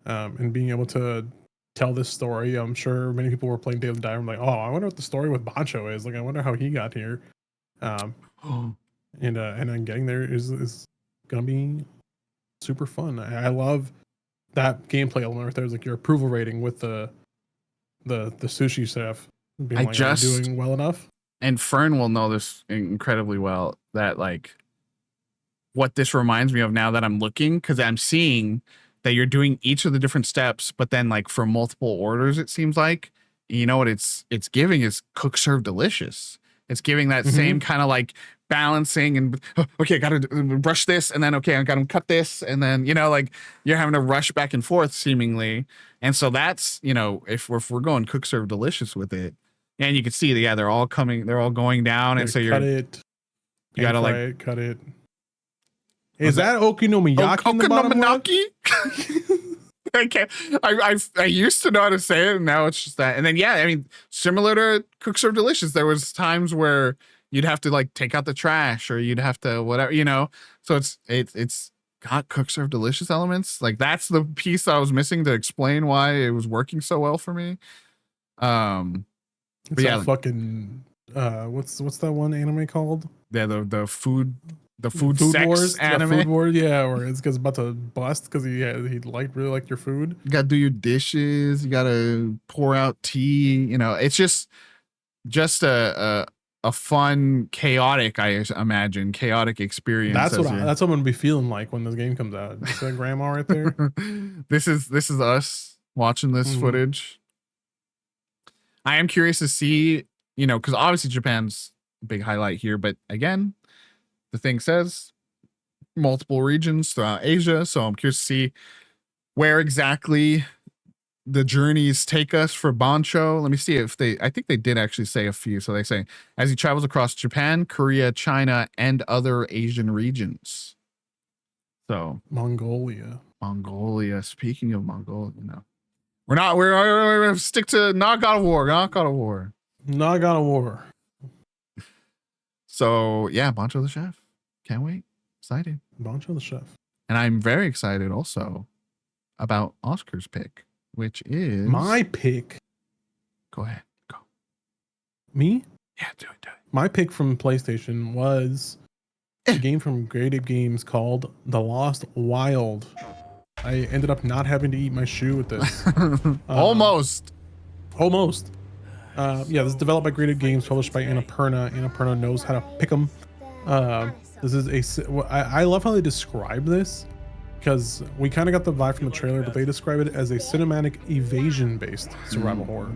And being able to tell this story, I'm sure many people were playing Day of the Diver, like, oh, I wonder what the story with Bancho is. Like, I wonder how he got here. And then getting there is gonna be super fun. I love that gameplay element right there. Is like your approval rating with the sushi chef being like, are you doing well enough? And Fern will know this incredibly well, that like what this reminds me of now that I'm looking, because I'm seeing that you're doing each of the different steps, but then like for multiple orders, it seems like, you know, what it's giving is cook, serve, delicious. It's giving that same kind of like balancing and, okay, I gotta brush this, and then okay, I gotta cut this, and then, you know, like you're having to rush back and forth seemingly. And so that's, you know, if we're going cook, serve, delicious with it, and you can see that, yeah, they're all going down, and so you gotta like cut it. Is that okonomiyaki in the bottom okonomiyaki? Okay, I used to know how to say it, and now it's just that. And then yeah, I mean, similar to Cook Serve Delicious, there was times where you'd have to like take out the trash, or you'd have to whatever, you know. So it's got Cook Serve Delicious elements. Like that's the piece I was missing to explain why it was working so well for me. It's yeah, fucking what's that one anime called? Yeah, the food sex wars anime. Food wars, yeah, or it's because about to bust because he really liked your food. You gotta do your dishes. You gotta pour out tea. You know, it's just a fun, chaotic, I imagine, chaotic experience. That's what I'm gonna be feeling like when this game comes out. Is that grandma right there? This is us watching this footage. I am curious to see, you know, because obviously Japan's a big highlight here, but again, the thing says multiple regions throughout Asia, so I'm curious to see where exactly the journeys take us for Bancho. Let me see if I think they did actually say a few. So they say, as he travels across Japan, Korea, China, and other Asian regions. So Mongolia. Speaking of Mongolia, no. We're stick to not God of War. So yeah, Bancho the Chef. Can't wait. Excited. Bancho the Chef. And I'm very excited also about Oscar's pick, which is My pick. Go ahead. Go. Me? Yeah, do it. My pick from PlayStation was a game from Great Ape Games called The Lost Wild. I ended up not having to eat my shoe with this. Almost. Almost. Yeah, this is developed by Great Ape Games, published by Annapurna. Annapurna knows how to pick them. This is I love how they describe this, because we kind of got the vibe from the trailer, but they describe it as a cinematic evasion-based survival horror.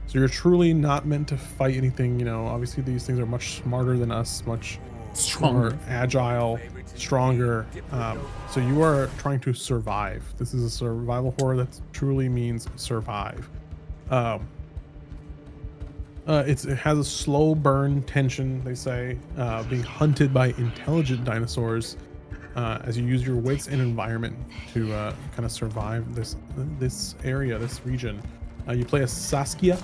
So you're truly not meant to fight anything. You know, obviously these things are much smarter than us, much more agile, stronger. So you are trying to survive. This is a survival horror that truly means survive. It has a slow burn tension, they say, being hunted by intelligent dinosaurs as you use your wits and environment to kind of survive this area, this region. You play as Saskia.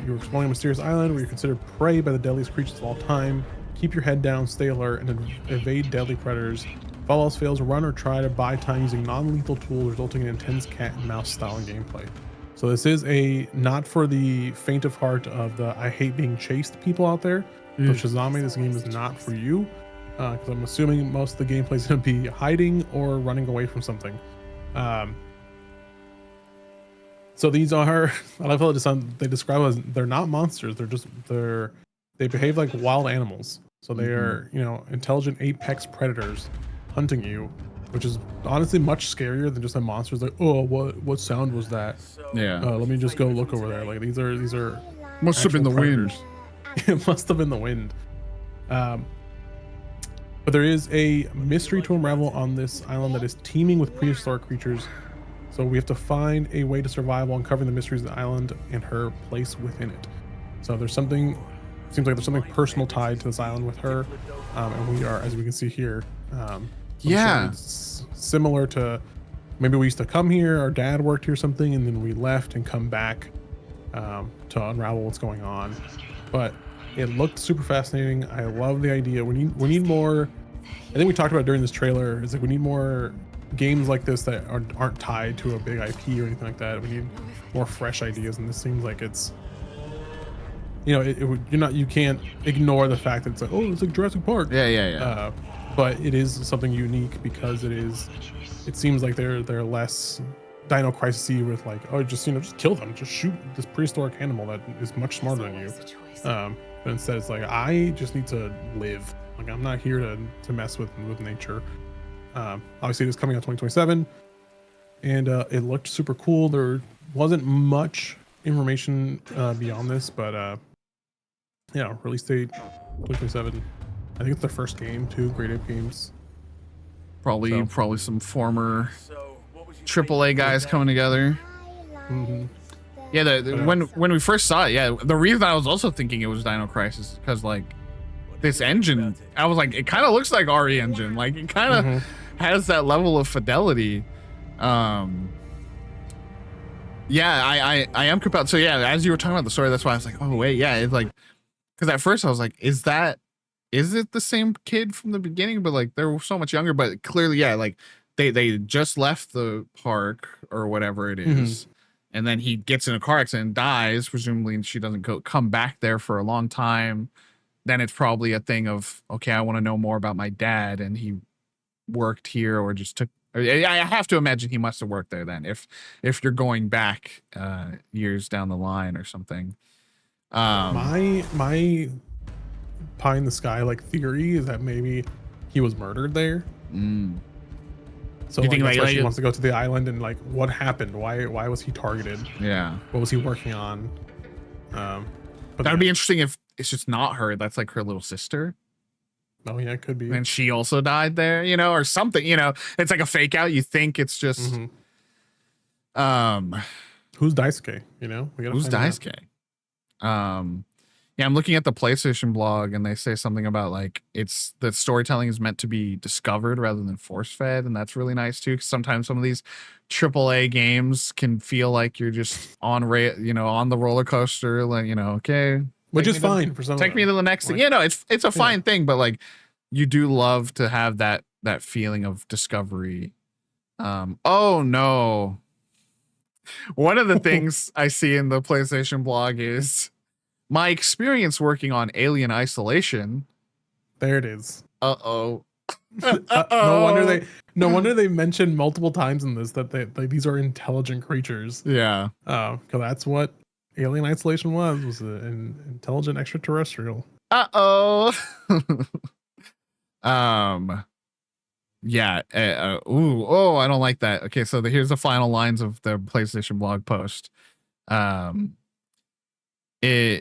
You're exploring a mysterious island where you're considered prey by the deadliest creatures of all time. Keep your head down, stay alert, and evade deadly predators. If all else fails, run or try to buy time using non-lethal tools, resulting in intense cat and mouse style gameplay. So this is not for the faint of heart of the I hate being chased people out there. So Shazami, this game is not for you, because I'm assuming most of the gameplay is going to be hiding or running away from something. So these are, I love how they describe as they're not monsters. They behave like wild animals. So they are, intelligent apex predators hunting you, which is honestly much scarier than just a monster's like, oh, what sound was that? Yeah. Let me just go look over there. Like these are Must have been the wind. It must have been the wind. But there is a mystery to unravel on this island that is teeming with prehistoric creatures. So we have to find a way to survive while uncovering the mysteries of the island and her place within it. So seems like there's something personal tied to this island with her. And we are, as we can see here, yeah, it's similar to maybe we used to come here, our dad worked here or something, and then we left and come back to unravel what's going on. But it looked super fascinating. I love the idea. We need more. I think we talked about during this trailer, is like we need more games like this that aren't tied to a big IP or anything like that. We need more fresh ideas, and this seems like it's, you can't ignore the fact that it's like, oh, it's like Jurassic Park. Yeah. But it is something unique because it seems like they're less Dino Crisis-y with like, oh, just kill them, just shoot this prehistoric animal that is much smarter than you. But instead it's like, I just need to live. Like, I'm not here to mess with nature. Obviously it is coming out 2027, and it looked super cool. There wasn't much information beyond this, but release date 2027. I think it's their first game too, Great Ape Games. Probably some former AAA guys coming together. Yeah, when we first saw it, the reason I was also thinking it was Dino Crisis is because like this engine, I was like, it kind of looks like RE engine, like it kind of has that level of fidelity. I am compelled. So yeah, as you were talking about the story, that's why I was like, oh wait, yeah, it's like, because at first I was like, is it the same kid from the beginning? But like they're so much younger, but clearly, yeah, like they just left the park or whatever it is. And then he gets in a car accident and dies, presumably, and she doesn't come back there for a long time. Then it's probably a thing of, okay, I want to know more about my dad, and he worked here or just took. I have to imagine he must have worked there then, if you're going back years down the line or something. My pie in the sky like theory is that maybe he was murdered there. So you think that's why she wants to go to the island, and like, what happened? Why was he targeted? Yeah. What was he working on? But that'd be interesting if it's just not her. That's like her little sister. Oh yeah, it could be. And she also died there, or something. It's like a fake out. You think it's just. Who's Daisuke? Who's Daisuke? Yeah, I'm looking at the PlayStation blog, and they say something about like it's that storytelling is meant to be discovered rather than force fed, and that's really nice too. 'Cause sometimes some of these AAA games can feel like you're just on the roller coaster, like okay, which is fine for some. Take me to the next thing. It's a fine thing, but like you do love to have that feeling of discovery Oh no. One of the things I see in the PlayStation blog is my experience working on Alien Isolation. There it is. Uh-oh. No wonder they mentioned multiple times in this that these are intelligent creatures. Yeah. Because that's what Alien Isolation was an intelligent extraterrestrial. Uh-oh. Yeah. I don't like that. Okay, so here's the final lines of the PlayStation blog post.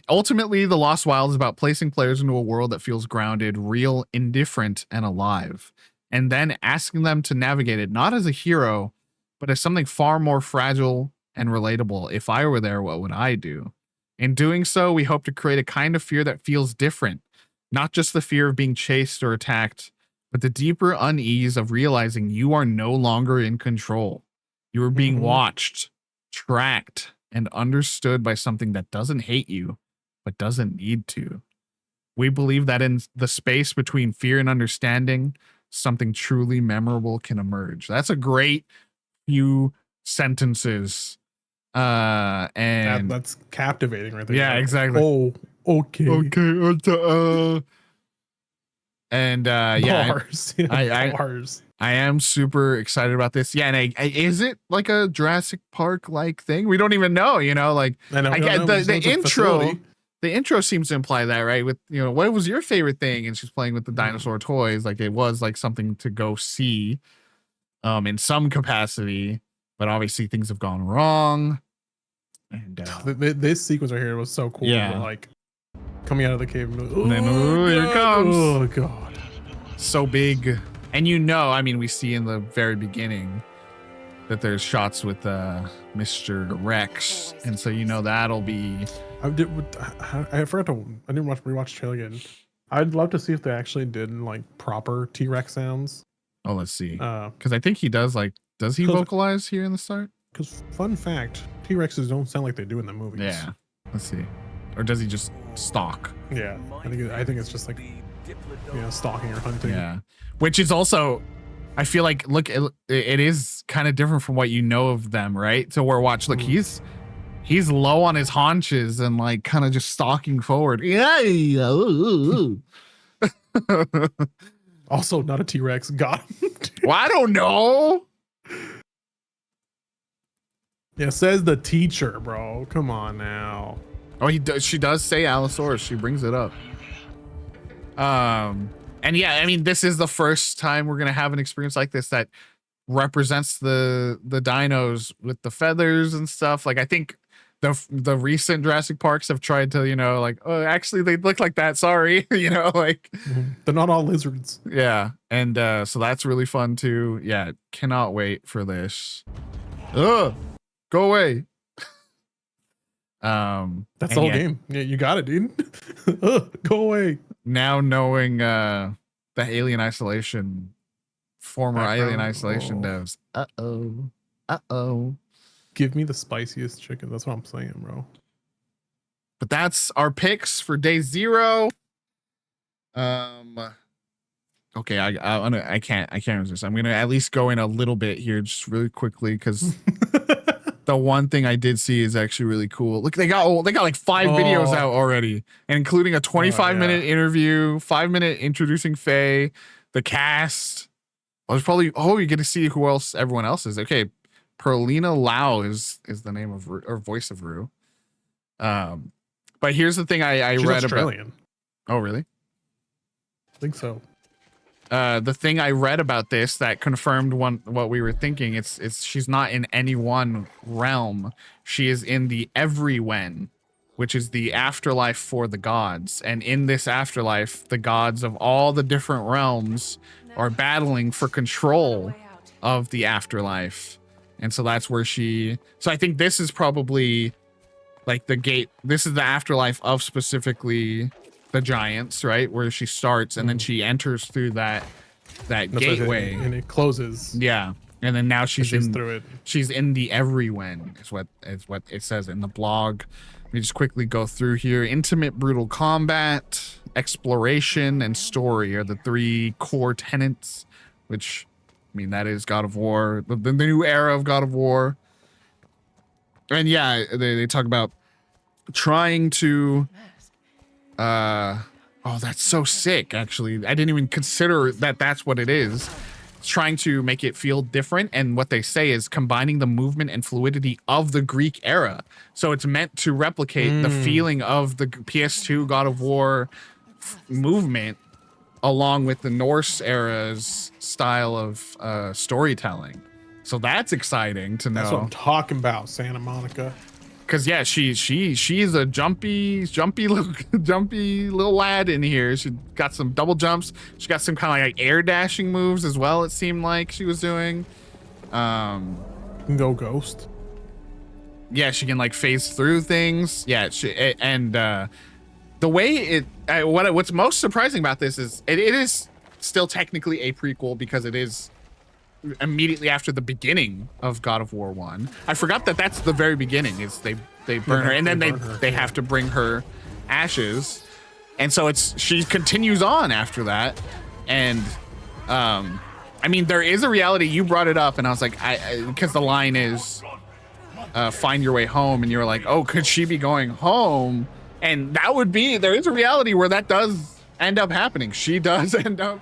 Ultimately, The Lost Wild is about placing players into a world that feels grounded, real, indifferent, and alive, and then asking them to navigate it not as a hero, but as something far more fragile and relatable. If I were there, what would I do? In doing so, we hope to create a kind of fear that feels different, not just the fear of being chased or attacked, but the deeper unease of realizing you are no longer in control. You are being watched, tracked, and understood by something that doesn't hate you, but doesn't need to. We believe that in the space between fear and understanding, something truly memorable can emerge. That's a great few sentences. And that's captivating right there. Yeah, exactly. Oh, okay. And bars. yeah, bars. I am super excited about this. Yeah, and is it like a Jurassic Park like thing? We don't even know, like I get the intro. The intro seems to imply that, right? With what was your favorite thing? And she's playing with the dinosaur toys. Like it was like something to go see in some capacity, but obviously things have gone wrong. And this sequence right here was so cool. Yeah. Like coming out of the cave. And then here it comes. Oh god. So big. And I mean, we see in the very beginning that there's shots with Mr. Rex, and so that'll be. I forgot to. I didn't rewatch the trailer again. I'd love to see if they actually did like proper T-Rex sounds. Oh, let's see. Because I think he does. Does he vocalize here in the start? Because fun fact, T-Rexes don't sound like they do in the movies. Yeah. Let's see. Or does he just stalk? Yeah. I think it's just like stalking or hunting. Yeah. Which is also, I feel like, look, it is kind of different from what you know of them, right? So look, he's low on his haunches and like kind of just stalking forward. Also, not a T-Rex. Got him. Well, I don't know. Yeah, says the teacher, bro. Come on now. Oh, she does say Allosaurus. She brings it up. And yeah, I mean, this is the first time we're gonna have an experience like this that represents the dinos with the feathers and stuff. Like I think the recent Jurassic Parks have tried to, oh, actually they look like that. Sorry, like they're not all lizards. Yeah, and so that's really fun too. Yeah, cannot wait for this. Ugh, go away. That's the whole game. Yeah, you got it, dude. Go away. Now knowing the Alien Isolation, former Alien Isolation devs. Uh-oh. Give me the spiciest chicken. That's what I'm saying, bro. But that's our picks for day 0. Okay, I can't resist. I'm gonna at least go in a little bit here, just really quickly, because the one thing I did see is actually really cool. Look, they got like 5 videos out already, and including a 25-minute interview, 5-minute introducing Faye, the cast. There's probably you get to see who else everyone else is. Okay, Perlina Lau is the name of or voice of Rue. But here's the thing I She's read Australian. about. Oh, really? I think so. The thing I read about this that confirmed what we were thinking, it's she's not in any one realm. She is in the Everywen, which is the afterlife for the gods. And in this afterlife, the gods of all the different realms are battling for control of the afterlife. And so that's where so I think this is probably like the gate. This is the afterlife of specifically the giants, right? Where she starts and then she enters through that gateway and it closes. Yeah. And then now she's in through it. She's in the Everywen is what it says in the blog. Let me just quickly go through here. Intimate, brutal combat, exploration, and story are the 3 core tenets, which mean, that is God of War, the new era of God of War. And yeah, they talk about trying to oh, that's so sick, actually. I didn't even consider that that's what it is. It's trying to make it feel different, and what they say is combining the movement and fluidity of the Greek era. So it's meant to replicate the feeling of the PS2 God of War movement along with the Norse era's style of storytelling. So that's exciting to know. That's what I'm talking about, Santa Monica. Cause yeah, she's a jumpy little lad in here. She got some double jumps. She got some kind of like air dashing moves as well. It seemed like she was doing. You can go ghost. Yeah, she can like phase through things. Yeah, the way what's most surprising about this is it is still technically a prequel because it is immediately after the beginning of God of War 1. I forgot that that's the very beginning. Is they burn her and then they have to bring her ashes, and so she continues on after that. And I mean, there is a reality. You brought it up, and I was like, because the line is find your way home, and you're like, oh, could she be going home? And that would be, there is a reality where that does end up happening. She does end up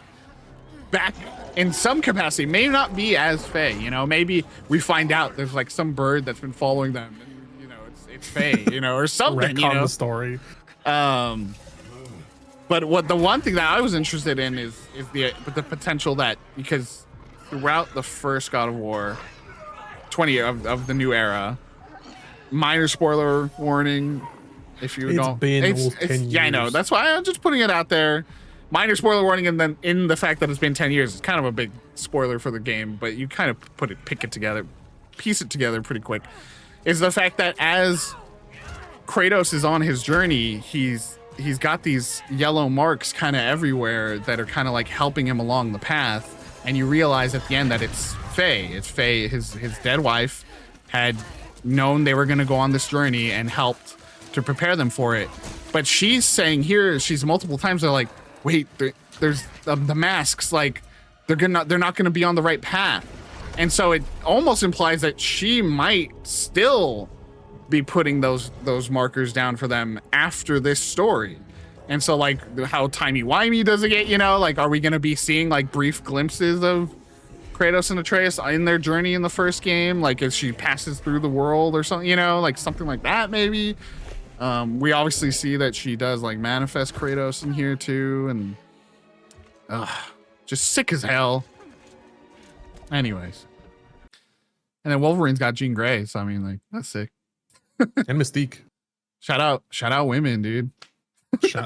back in some capacity. May not be as Faye, you know, maybe we find out there's like some bird that's been following them, and you know, it's Faye, you know, or something, you know, the story. But what the one thing that I was interested in is the potential that, because throughout the first God of War 20 of the new era, minor spoiler warning, if you don't, it's 10 years. Yeah, I know, that's why I'm just putting it out there. Minor spoiler warning, and then in the fact that it's been 10 years, it's kind of a big spoiler for the game, but you kind of piece it together pretty quick, is the fact that as Kratos is on his journey, he's got these yellow marks kind of everywhere that are kind of like helping him along the path, and you realize at the end that it's Faye. It's Faye, his dead wife, had known they were going to go on this journey and helped to prepare them for it. But she's saying here, she's multiple times, they're like, wait, there's the masks, like they're not going to be on the right path. And so it almost implies that she might still be putting those markers down for them after this story. And so like, how timey-wimey does it get, you know? Like, are we going to be seeing like brief glimpses of Kratos and Atreus in their journey in the first game? Like, if she passes through the world or something, you know, like something like that maybe. We obviously see that she does like manifest Kratos in here too, and just sick as hell. Anyways, and then Wolverine's got Jean Grey, so I mean, like, that's sick. And Mystique. Shout out women, dude.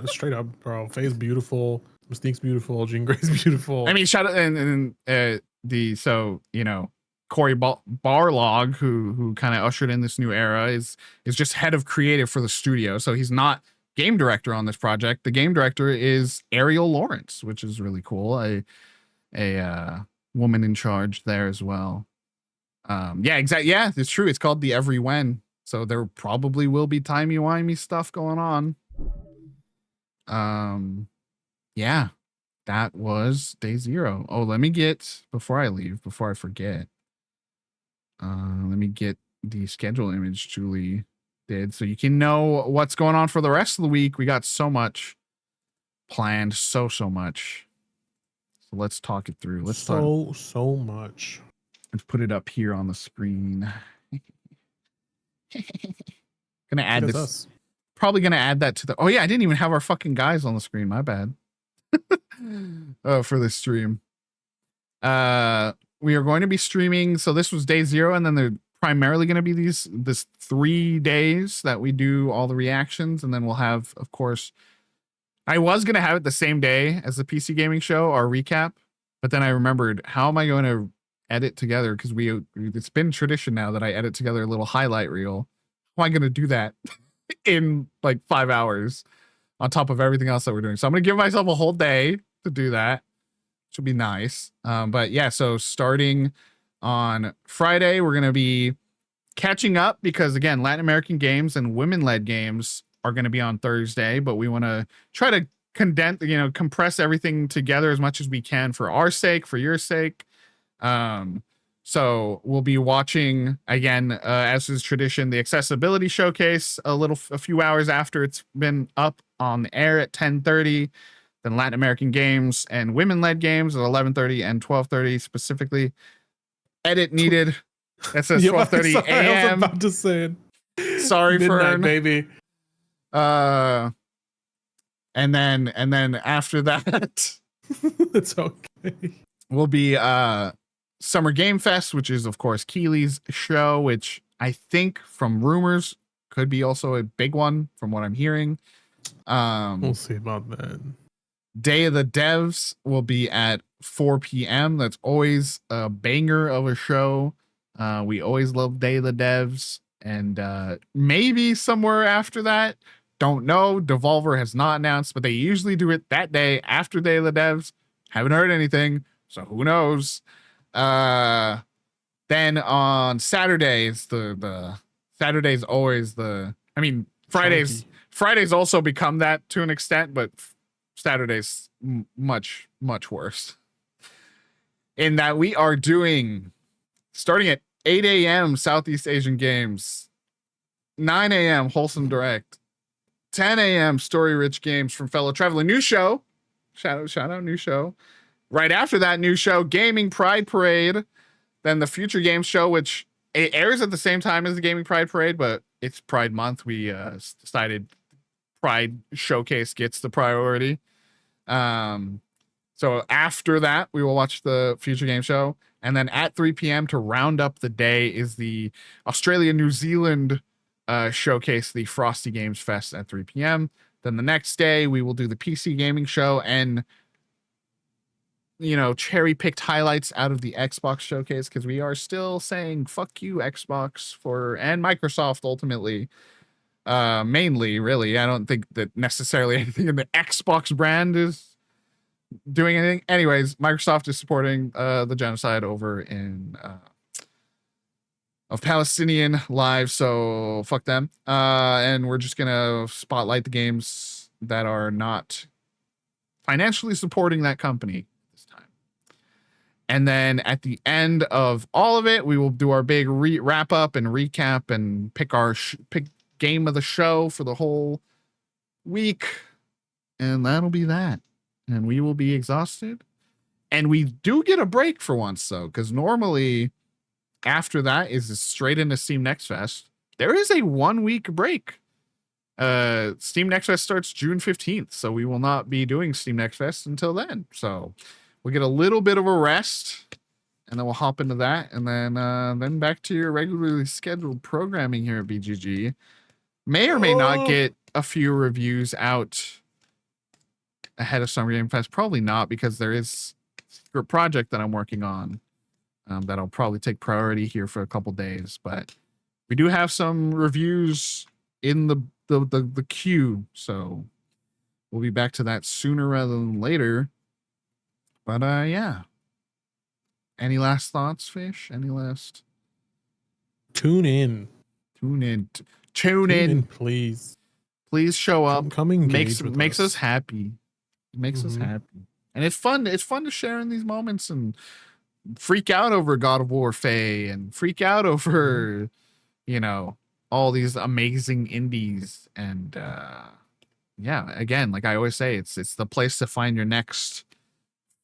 Straight up, bro. Faye's beautiful. Mystique's beautiful. Jean Grey's beautiful. I mean, shout out and so you know, Corey Barlog, who kind of ushered in this new era, is just head of creative for the studio. So he's not game director on this project. The game director is Ariel Lawrence, which is really cool. A woman in charge there as well. Yeah, exactly. Yeah, it's true. It's called The Every When. So there probably will be timey-wimey stuff going on. Yeah, that was day 0. Oh, let me get, before I leave, before I forget, let me get the schedule image Julie did, so you can know what's going on for the rest of the week. We got so much planned, so much. So let's talk it through. So much. Let's put it up here on the screen. Gonna add this. Us. Probably gonna add that to the. Oh yeah, I didn't even have our fucking guys on the screen. My bad. Oh, for this stream. We are going to be streaming. So this was day 0, and then they're primarily going to be this 3 days that we do all the reactions, and then we'll have, of course, I was going to have it the same day as the PC gaming show, our recap, but then I remembered, how am I going to edit together? Because it's been tradition now that I edit together a little highlight reel. How am I going to do that in like 5 hours on top of everything else that we're doing? So I'm going to give myself a whole day to do that. Should be nice. But yeah, so starting on Friday, we're going to be catching up because, again, Latin American games and women-led games are going to be on Thursday, but we want to try to compress everything together as much as we can for our sake, for your sake. So we'll be watching again, as is tradition, the accessibility showcase a few hours after it's been up on the air at 10:30. Then Latin American games and women-led games at 11:30 and 12:30 specifically. Edit needed. That says 12:30 I was a.m. about to say it. Sorry, Midnight, Fern. baby. And then after that, It's okay. will be Summer Game Fest, which is of course Keely's show, which I think from rumors could be also a big one from what I'm hearing. We'll see about that. Day of the Devs will be at 4 p.m. That's always a banger of a show. We always love Day of the Devs, and maybe somewhere after that. Don't know. Devolver has not announced, but they usually do it that day after Day of the Devs. Haven't heard anything, so who knows? Then on Saturdays, the Saturday's always Fridays also become that to an extent, but Saturday's much worse. In that we are doing, starting at 8 a.m. Southeast Asian Games, 9 a.m. Wholesome Direct, 10 a.m. Story Rich Games from Fellow Traveler. New show. Shout out, new show. Right after that, new show, Gaming Pride Parade. Then the Future Games show, which it airs at the same time as the Gaming Pride Parade, but it's Pride Month. We decided Pride Showcase gets the priority. So after that, we will watch the Future Game show. And then at 3 p.m. to round up the day is the Australia-New Zealand showcase, the Frosty Games Fest at 3 p.m. Then the next day, we will do the PC gaming show and, cherry-picked highlights out of the Xbox showcase, because we are still saying, fuck you, Xbox, and Microsoft, ultimately. Mainly, really. I don't think that necessarily anything in the Xbox brand is doing anything. Anyways, Microsoft is supporting the genocide over in of Palestinian lives, so fuck them. And we're just gonna spotlight the games that are not financially supporting that company this time. And then at the end of all of it, we will do our big wrap up and recap and pick our pick game of the show for the whole week, and that'll be that. And we will be exhausted. And we do get a break for once, though, because normally after that is straight into Steam Next Fest. There is a 1 week break. Steam Next Fest starts June 15th, so we will not be doing Steam Next Fest until then. So we'll get a little bit of a rest, and then we'll hop into that, and then back to your regularly scheduled programming here at VGG. May or may not get a few reviews out ahead of Summer Game Fest. Probably not, because there is a secret project that I'm working on that'll probably take priority here for a couple days. But we do have some reviews in the queue, so we'll be back to that sooner rather than later. But yeah. Any last thoughts, Fish? Any last? Tune in, please. Please show up. Makes us happy. Makes us happy. And it's fun. It's fun to share in these moments and freak out over God of War Faye and freak out over, all these amazing indies. And yeah, again, like I always say, it's the place to find your next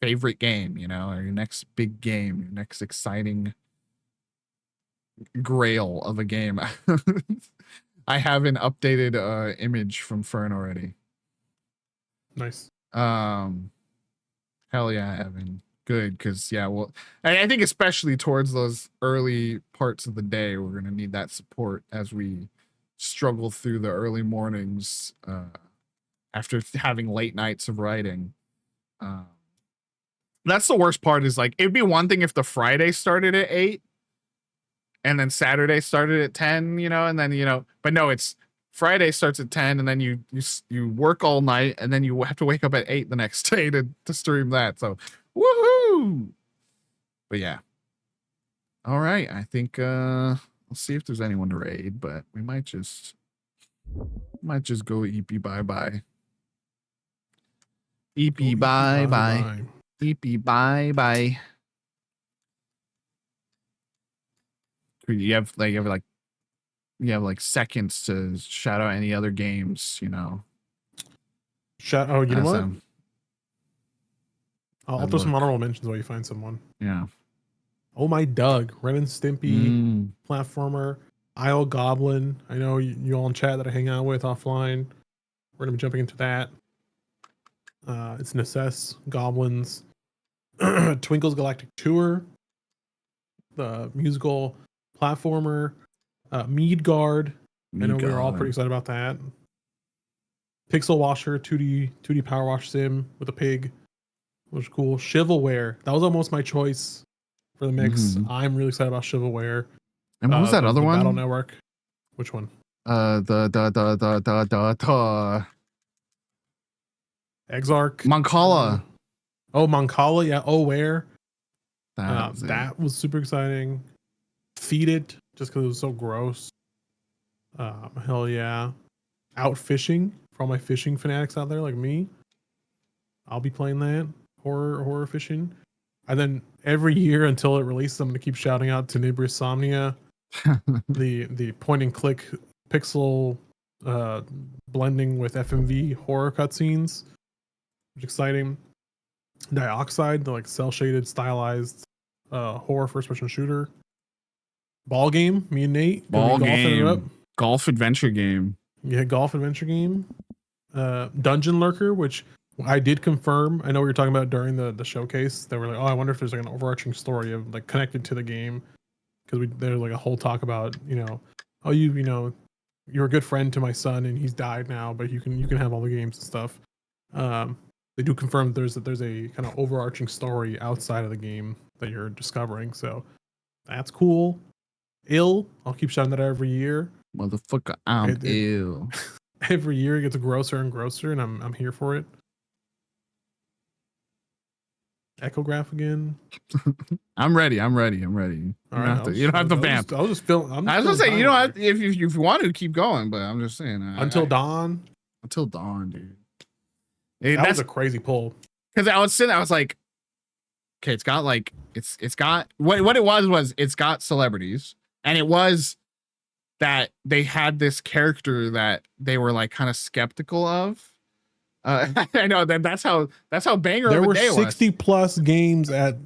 favorite game, or your next big game, your next exciting grail of a game. I have an updated image from Fern already. Nice. Hell yeah, Evan. Good, because well, I think especially towards those early parts of the day, we're gonna need that support as we struggle through the early mornings after having late nights of writing. That's the worst part. Is like, it'd be one thing if the Friday started at 8 and then Saturday started at 10, and then but no, it's Friday starts at 10, and then you work all night, and then you have to wake up at 8 the next day to stream that. So woohoo! But yeah. All right. I think I'll see if there's anyone to raid, but we might just go EP bye. EP bye. EP bye. you have like seconds to shout out any other games, you know. Oh, you know as, what? I'll throw some look. honorable mentions while you find someone. Yeah. Oh my Doug, Ren and Stimpy platformer, Isle Goblin. I know you all in chat that I hang out with offline. We're gonna be jumping into that. It's Necess, Goblins, Twinkle's Galactic Tour, the musical platformer, Meadguard. I know we were all pretty excited about that. Pixel Washer, 2D Power Wash Sim with a pig, which was cool. Chivalware, that was almost my choice for the mix. I'm really excited about Chivalware. And what was that other one? Battle Network. Which one? The Exarch. Moncala. Oh, Moncala, yeah. Oh, where? That was super exciting. Feed It, just because it was so gross. Hell yeah. Out Fishing, for all my fishing fanatics out there like me. I'll be playing that. Horror fishing. And then every year until it releases, I'm going to keep shouting out Tenebrous Somnia. the point and click pixel blending with FMV horror cutscenes, which is exciting. Dioxide, the like cell shaded stylized horror first person shooter. Ball game, me and Nate. Golf adventure game. Yeah, golf adventure game. Dungeon Lurker, which I did confirm. I know we were talking about during the showcase. They were like, oh, I wonder if there's like an overarching story of like connected to the game. Because there's like a whole talk about, you know, oh, you're a good friend to my son and he's died now, but you can have all the games and stuff. They do confirm there's a kind of overarching story outside of the game that you're discovering. So that's cool. I'll keep shouting that out every year. Motherfucker, I'm ill. Every year it gets grosser and grosser, and I'm here for it. Echograph again. I'm ready. All right, you don't have to vamp. I was just feeling. I was gonna say, you know, if you want to keep going, but I'm just saying. Until Dawn. Until Dawn, dude. That was a crazy pull. Because I was sitting, I was like, okay, it's got like it's got what it was it's got celebrities, and it was that they had this character that they were like kind of skeptical of. I know that's how banger there of a were day 60 plus games at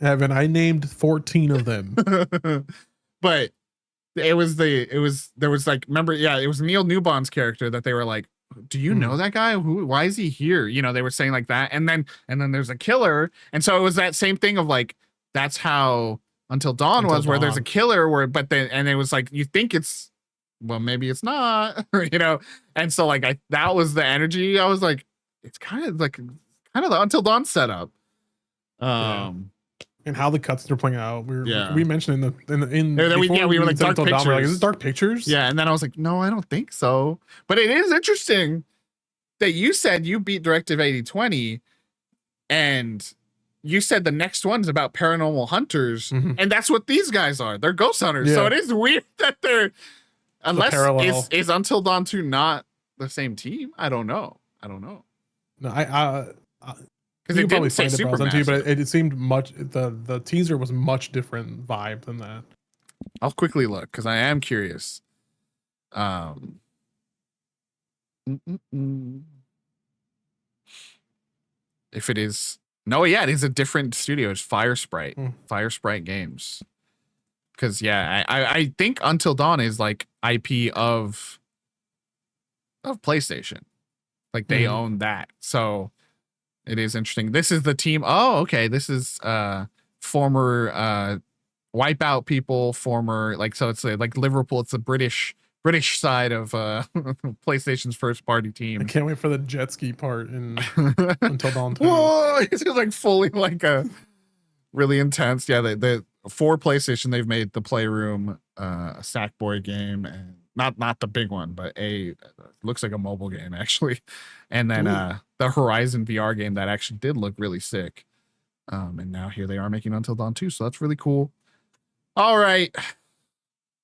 Heaven. I named 14 of them. But there was like, remember, yeah, it was Neil Newbon's character that they were like, do you know that guy? Why is he here? You know, they were saying like that, and then there's a killer, and so it was that same thing of like, that's how Until Dawn was, where there's a killer, and it was like, you think it's, well, maybe it's not, you know, and so like that was the energy. I was like, it's kind of the Until Dawn setup, and how the cuts are playing out. We mentioned we were like Dark Pictures. Like, is this Dark Pictures? Yeah, and then I was like, no, I don't think so. But it is interesting that you said you beat Directive 8020, and you said the next one's about paranormal hunters, and that's what these guys are. They're ghost hunters. Yeah. So it is weird that they're, unless is Until Dawn 2 not the same team? I don't know. No, because it didn't say Supermassive, but it seemed much. The teaser was much different vibe than that. I'll quickly look because I am curious. If it is, no, yeah, it is a different studio. It's Fire Sprite Games. Because yeah, I think Until Dawn is like IP of PlayStation, like they own that. So it is interesting. This is the team. Oh, okay. This is former Wipeout people, former, like, so it's like Liverpool. It's the British side of PlayStation's first party team. I can't wait for the jet ski part in Until Dawn 2. Whoa, it's just like fully like a really intense. Yeah, the for PlayStation they've made the Playroom, a Sackboy game, and not the big one, but looks like a mobile game actually, and then the Horizon VR game that actually did look really sick. And now here they are making Until Dawn 2, so that's really cool. All right,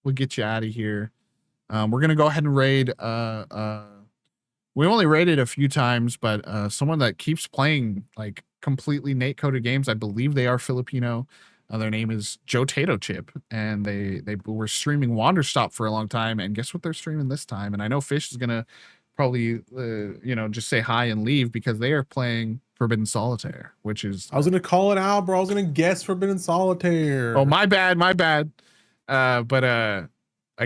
we'll get you out of here. We're gonna go ahead and raid. We only raided a few times, but someone that keeps playing like completely Nate coded games. I believe they are Filipino. Their name is Joe Tato Chip, and they were streaming Wanderstop for a long time. And guess what they're streaming this time? And I know Fish is gonna probably just say hi and leave because they are playing Forbidden Solitaire, which is I was gonna call it out, bro. I was gonna guess Forbidden Solitaire. oh my bad. But a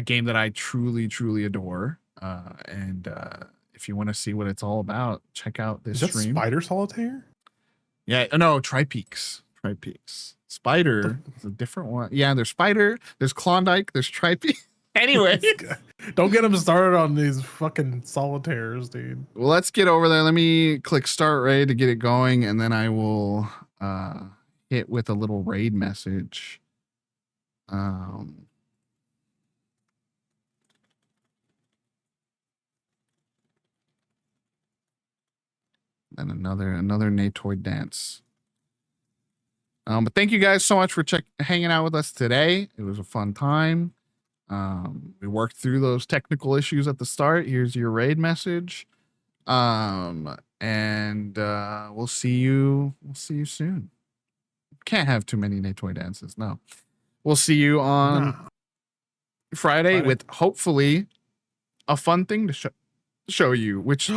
game that I truly adore. And if you want to see what it's all about, check out this Is that stream. Spider Solitaire? Yeah, no, Tri-Peaks. Spider is a different one. Yeah, there's Spider, there's Klondike, there's Tri-Peaks. Anyway, don't get them started on these fucking solitaires, dude. well, let's get over there. Let me click start raid to get it going, and then I will hit with a little raid message. Then another Natoid dance. But thank you guys so much for hanging out with us today. It was a fun time. We worked through those technical issues at the start. Here's your raid message. And we'll see you soon. Can't have too many Natoid dances. No. We'll see you on Friday with hopefully a fun thing to show you, which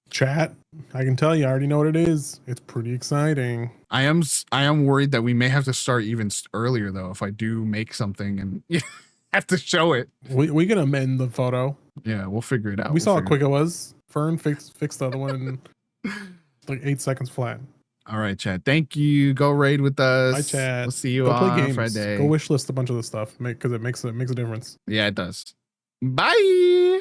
chat, I can tell you, I already know what it is. It's pretty exciting. I am worried that we may have to start even earlier though if I do make something and have to show it. We can amend the photo. Yeah, we'll figure it out. We saw how quick it was. Fern fixed the other one in like 8 seconds flat. All right, Chad. Thank you. Go raid with us. Hi, Chad. We'll see you Go play on games. Friday. Go wish list a bunch of the stuff because it makes a difference. Yeah, it does. Bye.